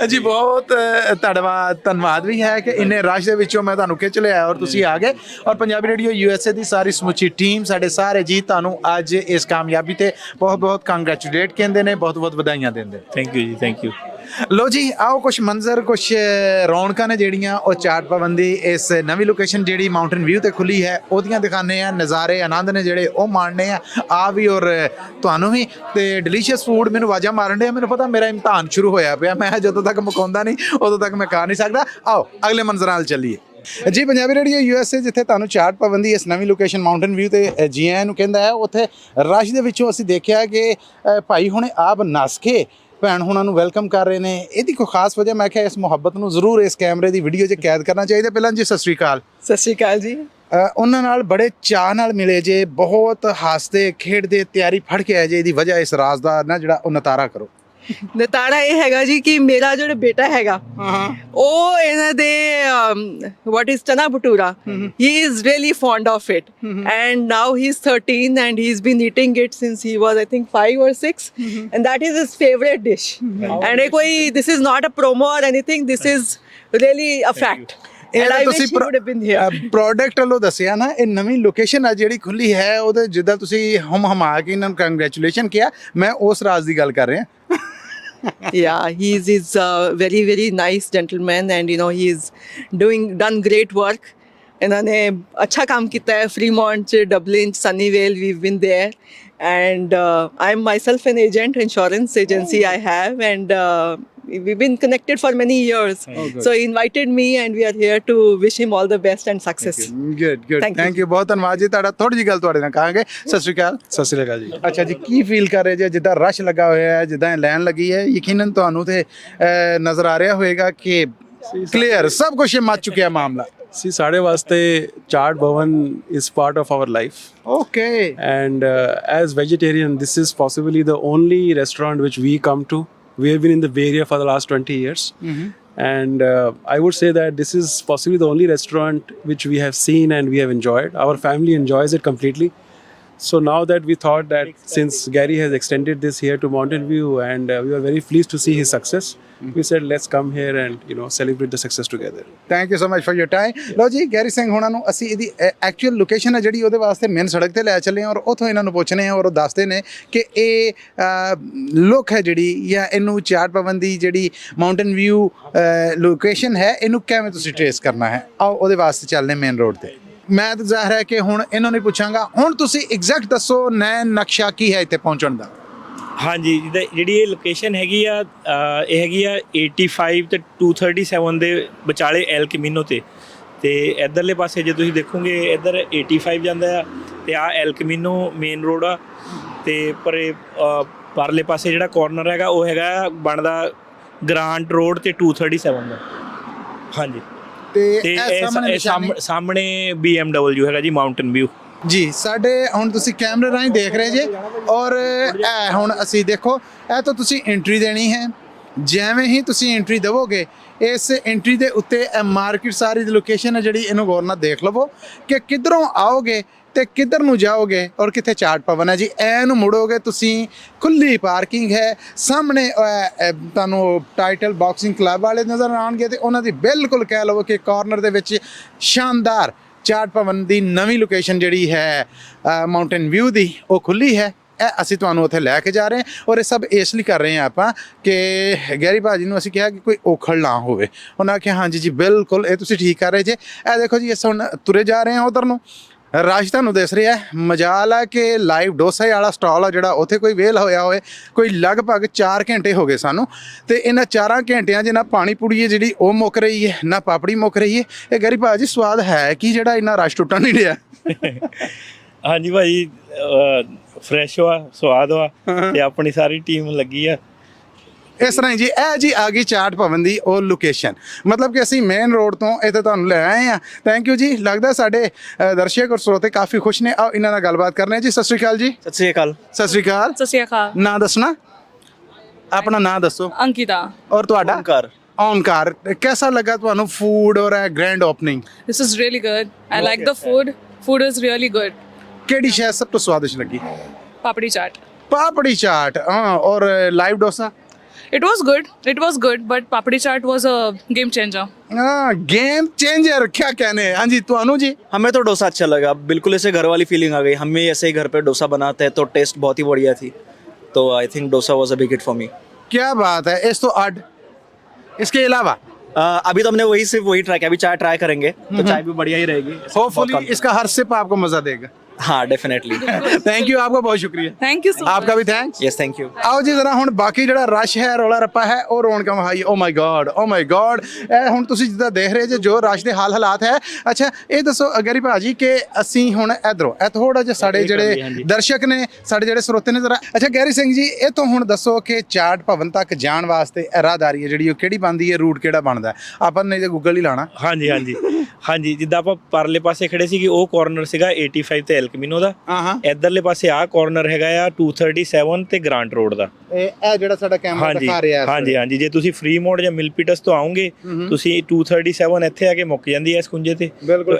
ਜੀ। ਬਹੁਤ ਧੰਨਵਾਦ ਵੀ ਹੈ ਕਿ ਇੰਨੇ ਰਸ਼ ਦੇ ਵਿੱਚੋਂ ਮੈਂ ਤੁਹਾਨੂੰ ਖਿੱਚ ਲਿਆ ਔਰ ਤੁਸੀਂ ਆ ਗਏ। ਔਰ ਪੰਜਾਬੀ ਰੇਡੀਓ USA ਦੀ ਸਾਰੀ ਸਮੁੱਚੀ ਟੀਮ, ਸਾਡੇ ਸਾਰੇ ਜੀ ਤੁਹਾਨੂੰ ਅੱਜ ਇਸ ਕਾਮਯਾਬੀ ਤੇ ਬਹੁਤ ਬਹੁਤ ਕੰਗ੍ਰੈਚੁਲੇਟ ਕਹਿੰਦੇ ਨੇ, ਬਹੁਤ ਬਹੁਤ ਵਧਾਈਆਂ ਦਿੰਦੇ। ਥੈਂਕ ਯੂ ਜੀ, ਥੈਂਕ ਯੂ। ਲੋ ਜੀ, ਆਓ ਕੁਛ ਮੰਜ਼ਰ, ਕੁਛ ਰੌਣਕਾਂ ਨੇ ਜਿਹੜੀਆਂ ਉਹ ਚਾਟ ਭਵਨ ਦੀ ਇਸ ਨਵੀਂ ਲੋਕੇਸ਼ਨ ਜਿਹੜੀ ਮਾਊਂਟੇਨ ਵਿਊ ਤੇ ਖੁੱਲੀ ਹੈ ਉਹਦੀਆਂ ਦਿਖਾਉਂਦੇ ਆ। ਨਜ਼ਾਰੇ ਆਨੰਦ ਨੇ ਜਿਹੜੇ ਉਹ ਮਾਣਨੇ ਆ ਵੀ ਔਰ ਤੁਹਾਨੂੰ ਵੀ। ਤੇ ਡਿਲੀਸ਼ੀਅਸ ਫੂਡ ਮੈਨੂੰ ਆਵਾਜ਼ਾਂ ਮਾਰਨ ਡਿਆ, ਮੈਨੂੰ ਪਤਾ ਮੇਰਾ ਇਮਤਿਹਾਨ ਸ਼ੁਰੂ ਹੋਇਆ ਪਿਆ, ਮੈਂ ਜਦੋਂ ਤੱਕ ਮੁਕਾਉਂਦਾ ਨਹੀਂ ਉਦੋਂ ਤੱਕ ਮੈਂ ਖਾ ਨਹੀਂ ਸਕਦਾ। ਆਓ ਅਗਲੇ ਮੰਜ਼ਰਾਂ ਵੱਲ ਚੱਲੀਏ ਜੀ। ਪੰਜਾਬੀ ਰੇਡੀਓ USA ਜਿੱਥੇ ਤੁਹਾਨੂੰ ਚਾਟ ਭਵਨ ਦੀ ਇਸ ਨਵੀਂ ਲੋਕੇਸ਼ਨ ਮਾਊਂਟੇਨ ਵਿਊ ਤੇ ਜੀ ਆਇਆਂ ਨੂੰ ਕਹਿੰਦਾ ਹੈ, ਉੱਥੇ ਰਸ਼ ਦੇ ਵਿੱਚੋਂ ਅਸੀਂ ਦੇਖਿਆ ਕਿ ਭਾਈ ਹੁਣੇ ਆਪ ਨੱਸ ਕੇ ਭੈਣ ਹੁਣਾਂ ਨੂੰ ਵੈਲਕਮ ਕਰ ਰਹੇ ਨੇ। ਇਹਦੀ ਕੋਈ ਖਾਸ ਵਜ੍ਹਾ, ਮੈਂ ਕਿਹਾ ਇਸ ਮੁਹੱਬਤ ਨੂੰ ਜ਼ਰੂਰ ਇਸ ਕੈਮਰੇ ਦੀ ਵੀਡੀਓ 'ਚ ਕੈਦ ਕਰਨਾ ਚਾਹੀਦਾ। ਪਹਿਲਾਂ ਜੀ ਸਤਿ ਸ਼੍ਰੀ ਅਕਾਲ। ਸਤਿ ਸ਼੍ਰੀ ਅਕਾਲ ਜੀ। ਉਹਨਾਂ ਨਾਲ ਬੜੇ ਚਾਅ ਨਾਲ ਮਿਲੇ ਜੇ, ਬਹੁਤ ਹੱਸਦੇ ਖੇਡਦੇ ਤਿਆਰੀ ਫੜ ਕੇ ਆਏ ਜੇ। ਇਹਦੀ ਵਜ੍ਹਾ ਇਸ ਰਾਜ਼ ਦਾ ਨਾ ਜਿਹੜਾ ਉਹ ਨਤਾਰਾ ਕਰੋ। ਨਤਾਰਾ ਇਹ ਹੈਗਾ ਜੀ ਕਿ ਮੇਰਾ ਜਿਹੜਾ ਬੇਟਾ ਹੈਗਾ ਉਹ ਇਹਨਾਂ ਦੇ what is chana bhatura, he is really fond of it, and now he's 13 and he's been eating it since he was I think 5 or 6, and that is his favorite dish. And this is not a promo or anything, this is really a fact. And I wish he would have been here. Product ਵੱਲੋਂ ਦੱਸਿਆ ਨਾ, ਇਹ ਨਵੀਂ ਲੋਕੇਸ਼ਨ ਆ ਜਿਹੜੀ ਖੁੱਲੀ ਹੈ ਉਹਦੇ ਜਿੱਦਾਂ ਤੁਸੀਂ ਹਮਾ ਕੇ ਇਹਨਾਂ ਨੂੰ ਕੰਗ੍ਰੈਚੁਲੇਸ਼ਨ ਕਿਹਾ, ਮੈਂ ਉਸ ਰਾਜ਼ ਦੀ ਗੱਲ ਕਰ ਰਿਹਾ। Yeah, he's very very nice gentleman, and he's done great work. ਇਹਨਾਂ ਨੇ ਅੱਛਾ ਕੰਮ ਕੀਤਾ ਹੈ ਫਰੀਮੌਂਟ 'ਚ, ਡਬਲਿਨ 'ਚ, ਸਨੀਵੇਲ, we've been there, and I'm myself an agent, insurance agency I have, and we've been connected for many years. So he invited me and we are here to wish him all the best and success. Good. Thank you. ਬਹੁਤ ਧੰਨਵਾਦ ਜੀ ਤੁਹਾਡਾ। ਥੋੜੀ ਜਿਹੀ ਗੱਲ ਤੁਹਾਡੇ ਨਾਲ ਕਹਾਂਗੇ। ਸਤਿ ਸ਼੍ਰੀ ਅਕਾਲ। ਸਤਿ ਸ਼੍ਰੀ ਅਕਾਲ ਜੀ। ਅੱਛਾ ਜੀ, ਕੀ ਫੀਲ ਕਰ ਰਹੇ ਜੇ? ਜਿੱਦਾਂ ਰਸ਼ ਲੱਗਾ ਹੋਇਆ ਹੈ, ਜਿੱਦਾਂ ਲਾਈਨ ਲੱਗੀ ਹੈ, ਯਕੀਨਨ ਤੁਹਾਨੂੰ ਤੇ ਨਜ਼ਰ ਆ ਰਿਹਾ ਹੋਏਗਾ ਕਿ ਕਲੀਅਰ ਸਭ ਕੁਝ ਮੱਚ ਚੁੱਕਿਆ ਮਾਮਲਾ। See, ਸਾਡੇ ਵਾਸਤੇ ਚਾਟ ਭਵਨ is part of our life. Okay. And as vegetarian, this is possibly the only restaurant which we come to. We have been in the Bay Area for the last 20 years. And I would say that this is possibly the only restaurant which we have seen and we have enjoyed. Our family enjoys it completely. So now that we thought that since Gary has extended this here to Mountain View, and we were very pleased to see his success, we said let's come here and celebrate the success together. Thank you so much for your time. ਲਓ ਜੀ, ਗੈਰੀ ਸਿੰਘ ਹੋਣਾ ਨੂੰ ਅਸੀਂ ਇਹਦੀ ਐਕਚੁਅਲ ਲੋਕੇਸ਼ਨ ਹੈ ਜਿਹੜੀ ਉਹਦੇ ਵਾਸਤੇ ਮੇਨ ਸੜਕ ਤੇ ਲੈ ਚੱਲੇ ਹਾਂ, ਔਰ ਉੱਥੋਂ ਇਹਨਾਂ ਨੂੰ ਪੁੱਛਨੇ ਹਾਂ ਔਰ ਉਹ ਦੱਸਦੇ ਨੇ ਕਿ ਇਹ ਲੁੱਕ ਹੈ ਜਿਹੜੀ, ਜਾਂ ਇਹਨੂੰ ਚਾਟ ਭਵਨ ਦੀ ਜਿਹੜੀ ਮਾਊਂਟੇਨ ਵਿਊ ਲੋਕੇਸ਼ਨ ਹੈ, ਇਹਨੂੰ ਕਿਵੇਂ ਤੁਸੀਂ ਟ੍ਰੇਸ ਕਰਨਾ ਹੈ। ਆਓ ਉਹਦੇ ਵਾਸਤੇ ਚੱਲਦੇ ਮੇਨ ਰੋਡ ਤੇ। ਮੈਂ ਤਾਂ ਜ਼ਾਹਿਰ ਹੈ ਕਿ ਹੁਣ ਇਹਨਾਂ ਨੂੰ ਪੁੱਛਾਂਗਾ, ਹੁਣ ਤੁਸੀਂ ਐਗਜ਼ੈਕਟ ਦੱਸੋ ਨੈਣ ਨਕਸ਼ਾ ਕੀ ਹੈ ਇੱਥੇ ਪਹੁੰਚਣ ਦਾ। ਹਾਂਜੀ, ਜਿਹੜੀ ਇਹ ਲੋਕੇਸ਼ਨ ਹੈਗੀ ਆ, ਇਹ ਹੈਗੀ ਆ 85 ਤੇ 237 ਦੇ ਵਿਚਾਲੇ ਐਲ ਕਮੀਨੋ ਤੇ ਇੱਧਰਲੇ ਪਾਸੇ ਜੇ ਤੁਸੀਂ ਦੇਖੋਗੇ ਇੱਧਰ 85 ਜਾਂਦਾ ਆ ਤੇ ਆ ਐਲ ਕਮੀਨੋ ਮੇਨ ਰੋਡ ਆ, ਤੇ ਪਰਲੇ ਪਾਸੇ ਜਿਹੜਾ ਕਾਰਨਰ ਹੈਗਾ ਉਹ ਹੈਗਾ ਬਣਦਾ ਗ੍ਰਾਂਟ ਰੋਡ ਤੇ 237 ਦਾ। ਹਾਂਜੀ, ਤੇ ਸਾਹਮਣੇ BMW ਹੈਗਾ ਜੀ ਮਾਊਂਟੇਨ ਵਿਊ ਜੀ। ਸਾਡੇ ਹੁਣ ਤੁਸੀਂ ਕੈਮਰੇ ਰਾਹੀਂ ਦੇਖ ਰਹੇ ਜੇ, ਔਰ ਇਹ ਹੁਣ ਅਸੀਂ ਦੇਖੋ, ਇਹ ਤਾਂ ਤੁਸੀਂ ਐਂਟਰੀ ਦੇਣੀ ਹੈ। ਜਿਵੇਂ ਹੀ ਤੁਸੀਂ ਐਂਟਰੀ ਦੇਵੋਗੇ, ਇਸ ਐਂਟਰੀ ਦੇ ਉੱਤੇ ਇਹ ਮਾਰਕੀਟ ਸਾਰੀ ਦੀ ਲੋਕੇਸ਼ਨ ਹੈ ਜਿਹੜੀ, ਇਹਨੂੰ ਗੌਰ ਨਾਲ ਦੇਖ ਲਵੋ ਕਿ ਕਿੱਧਰੋਂ ਆਓਗੇ ਤੇ ਕਿੱਧਰ ਨੂੰ ਜਾਓਗੇ ਔਰ ਕਿੱਥੇ ਚਾਟ ਭਵਨ ਹੈ ਜੀ। ਐਨੂੰ ਮੁੜੋਗੇ ਤੁਸੀਂ, ਖੁੱਲੀ ਪਾਰਕਿੰਗ ਹੈ, ਸਾਹਮਣੇ ਤੁਹਾਨੂੰ ਟਾਈਟਲ ਬਾਕਸਿੰਗ ਕਲੱਬ ਵਾਲੇ ਨਜ਼ਰ ਆਉਣਗੇ, ਤੇ ਉਹਨਾਂ ਦੀ ਬਿਲਕੁਲ ਕਹਿ ਲਵੋ ਕਿ ਕਾਰਨਰ ਦੇ ਵਿੱਚ ਸ਼ਾਨਦਾਰ ਚਾਟ ਭਵਨ ਦੀ ਨਵੀਂ ਲੋਕੇਸ਼ਨ ਜਿਹੜੀ ਹੈ ਮਾਊਂਟੇਨ ਵਿਊ ਦੀ, ਉਹ ਖੁੱਲੀ ਹੈ। ਇਹ ਅਸੀਂ ਤੁਹਾਨੂੰ ਉੱਥੇ ਲੈ ਕੇ ਜਾ ਰਹੇ ਹਾਂ, ਔਰ ਇਹ ਸਭ ਇਸ ਲਈ ਕਰ ਰਹੇ ਹਾਂ ਆਪਾਂ ਕਿ ਗੈਰੀ ਭਾਜੀ ਨੂੰ ਅਸੀਂ ਕਿਹਾ ਕਿ ਕੋਈ ਔਖੜ ਨਾ ਹੋਵੇ। ਉਹਨਾਂ ਆਖਿਆ ਹਾਂਜੀ ਜੀ ਬਿਲਕੁਲ, ਇਹ ਤੁਸੀਂ ਠੀਕ ਕਰ ਰਹੇ ਜੇ। ਇਹ ਦੇਖੋ ਜੀ, ਅਸੀਂ ਹੁਣ ਤੁਰੇ ਜਾ ਰਹੇ ਹਾਂ ਉਧਰ ਨੂੰ, ਰਸ਼ ਤੁਹਾਨੂੰ ਦਿਸ ਰਿਹਾ ਮਜਾਲ ਆ ਕਿ ਲਾਈਵ ਡੋਸੇ ਵਾਲਾ ਸਟਾਲ ਆ ਜਿਹੜਾ ਉੱਥੇ ਕੋਈ ਵੇਲ ਹੋਇਆ ਹੋਏ ਕੋਈ ਲਗਭਗ 4 ਘੰਟੇ ਹੋ ਗਏ ਸਾਨੂੰ ਤੇ ਇਹਨਾਂ 4 ਘੰਟਿਆਂ 'ਚ ਨਾ ਪਾਣੀ ਪੂੜੀ ਹੈ ਜਿਹੜੀ ਉਹ ਮੁੱਕ ਰਹੀ ਹੈ ਨਾ ਪਾਪੜੀ ਮੁੱਕ ਰਹੀ ਹੈ ਇਹ ਗਰੀ ਭਾਜੀ ਸਵਾਦ ਹੈ ਕਿ ਜਿਹੜਾ ਇੰਨਾ ਰਸ਼ ਟੁੱਟਣ ਨਹੀਂ ਰਿਹਾ ਹਾਂਜੀ ਭਾਜੀ ਫਰੈਸ਼ ਵਾ ਸਵਾਦ ਵਾ ਤੇ ਆਪਣੀ ਸਾਰੀ ਟੀਮ ਲੱਗੀ ਆ ਇਸ ਤਰ੍ਹਾਂ ਜੀ ਇਹ ਜੀ ਆ ਗਈ ਚਾਟ ਭਵਨ ਦੀ ਉਹ ਲੋਕੇਸ਼ਨ ਮਤਲਬ ਕਿ ਅਸੀਂ ਮੇਨ ਰੋਡ ਤੋਂ ਇੱਥੇ ਤੁਹਾਨੂੰ ਲੈ ਆਏ ਆ ਥੈਂਕ ਯੂ ਜੀ ਲੱਗਦਾ ਸਾਡੇ ਦਰਸ਼ਕ ਔਰ ਸਰੋਤੇ ਕਾਫੀ ਖੁਸ਼ ਨੇ ਆਓ ਇਹਨਾਂ ਨਾਲ ਗੱਲਬਾਤ ਕਰਨੇ ਆ ਜੀ ਸਤਿ ਸ਼੍ਰੀ ਅਕਾਲ ਜੀ ਸਤਿ ਸ਼੍ਰੀ ਅਕਾਲ ਸਤਿ ਸ਼੍ਰੀ ਅਕਾਲ ਸਤਿ ਸ਼੍ਰੀ ਅਕਾਲ ਨਾਂ ਦੱਸਣਾ ਆਪਣਾ ਨਾਂ ਦੱਸੋ ਅੰਕਿਤਾ ਔਰ ਤੁਹਾਡਾ ਓਮਕਾਰ ਓਮਕਾਰ कैसा लगा ਤੁਹਾਨੂੰ ਫੂਡ ਔਰ grand opening This is really good. I like the food. Food is really good. ਕਿਹੜੀ ਸ਼ੈ ਸਭ ਤੋਂ ਸਵਾਦਿਸ਼ਟ ਲੱਗੀ Papdi chaat. ਪਾਪੜੀ ਚਾਟ ਹਾਂ ਔਰ live dosa It was good. It was good, but papdi chaat was a game changer. हाँ गेम चेंजर क्या कहने हाँ जी ਤੁਹਾਨੂੰ जी हमें तो डोसा अच्छा लगा बिल्कुल ऐसे घर वाली फीलिंग आ गई हम भी ऐसे ही घर पे डोसा बनाते हैं तो टेस्ट बहुत ही बढ़िया थी तो I think dosa was a big hit for me क्या बात है इस तो अड इसके अलावा अभी तो हमने सिर्फ वही ट्राई किया अभी चाय ट्राई करेंगे तो चाय भी बढ़िया ही रहेगी होपफुली इसका हर सिप आपको मजा देगा हाँ डेफिनेटली थैंक यू आपका बहुत शुक्रिया Thank you so much. आपका भी थैंक्स यस थैंक यू ਆਓ ਜੀ ਜ਼ਰਾ ਹੁਣ ਬਾਕੀ ਜਿਹੜਾ ਰਸ਼ ਹੈ ਰੌਲਾ ਰੱਪਾ ਹੈ ਉਹ ਰੌਣਕਾਂ ਵਹਾਈ ਓ ਮਾਈ ਗॉड ਇਹ ਹੁਣ ਤੁਸੀਂ ਜਿੱਦਾਂ ਦੇਖ ਰਹੇ ਜੇ ਜੋ ਰਸ਼ ਦੇ ਹਾਲਾਤ ਹੈ ਅੱਛਾ ਇਹ ਦੱਸੋ ਗਰੀ ਭਾਜੀ ਕਿ ਅਸੀਂ ਹੁਣ ਇਧਰੋਂ ਇਹ ਥੋੜਾ ਜਿਹਾ ਸਾਡੇ ਜਿਹੜੇ ਦਰਸ਼ਕ ਨੇ ਸਾਡੇ ਜਿਹੜੇ ਸਰੋਤੇ ਨੇ ਜ਼ਰਾ ਅੱਛਾ ਗੈਰੀ ਸਿੰਘ ਜੀ ਇਹ ਤੋਂ ਹੁਣ ਦੱਸੋ ਕਿ ਚਾਟ ਭਵਨ ਤੱਕ ਜਾਣ ਵਾਸਤੇ ਰਾਹਦਾਰੀ ਹੈ ਜਿਹੜੀ ਉਹ ਕਿਹੜੀ ਬਣਦੀ ਹੈ ਰੂਟ ਕਿਹੜਾ ਬਣਦਾ ਆਪਾਂ ਨੇ ਜੇ ਗੂਗਲ ਹੀ ਲਾਣਾ ਹਾਂਜੀ ਹਾਂਜੀ ਹਾਂਜੀ ਜਿੱਦਾਂ ਆਪਾਂ ਪਰਲੇ ਪਾਸੇ ਖੜੇ ਸੀਗੇ ਉਹ ਕਾਰਨਰ ਸੀਗਾ 85 ਤੇ ਕਮਿਨੋ ਦਾ ਇਧਰਲੇ ਪਾਸੇ ਆਹ ਕਾਰਨਰ ਹੈਗਾ ਆ 237 ਤੇ ਗ੍ਰਾਂਟ ਰੋਡ ਦਾ ਇਹ ਜਿਹੜਾ ਸਾਡਾ ਕੈਮਰਾ ਦਿਖਾ ਰਿਹਾ ਹੈ ਹਾਂਜੀ ਹਾਂਜੀ ਜੇ ਤੁਸੀਂ ਫ੍ਰੀ ਮੋਡ ਜਾਂ ਮਿਲਪੀਟਸ ਤੋਂ ਆਓਗੇ ਤੁਸੀਂ 237 ਇੱਥੇ ਆ ਕੇ ਮੁੱਕ ਜਾਂਦੀ ਹੈ ਇਸ ਕੁੰਜੇ ਤੇ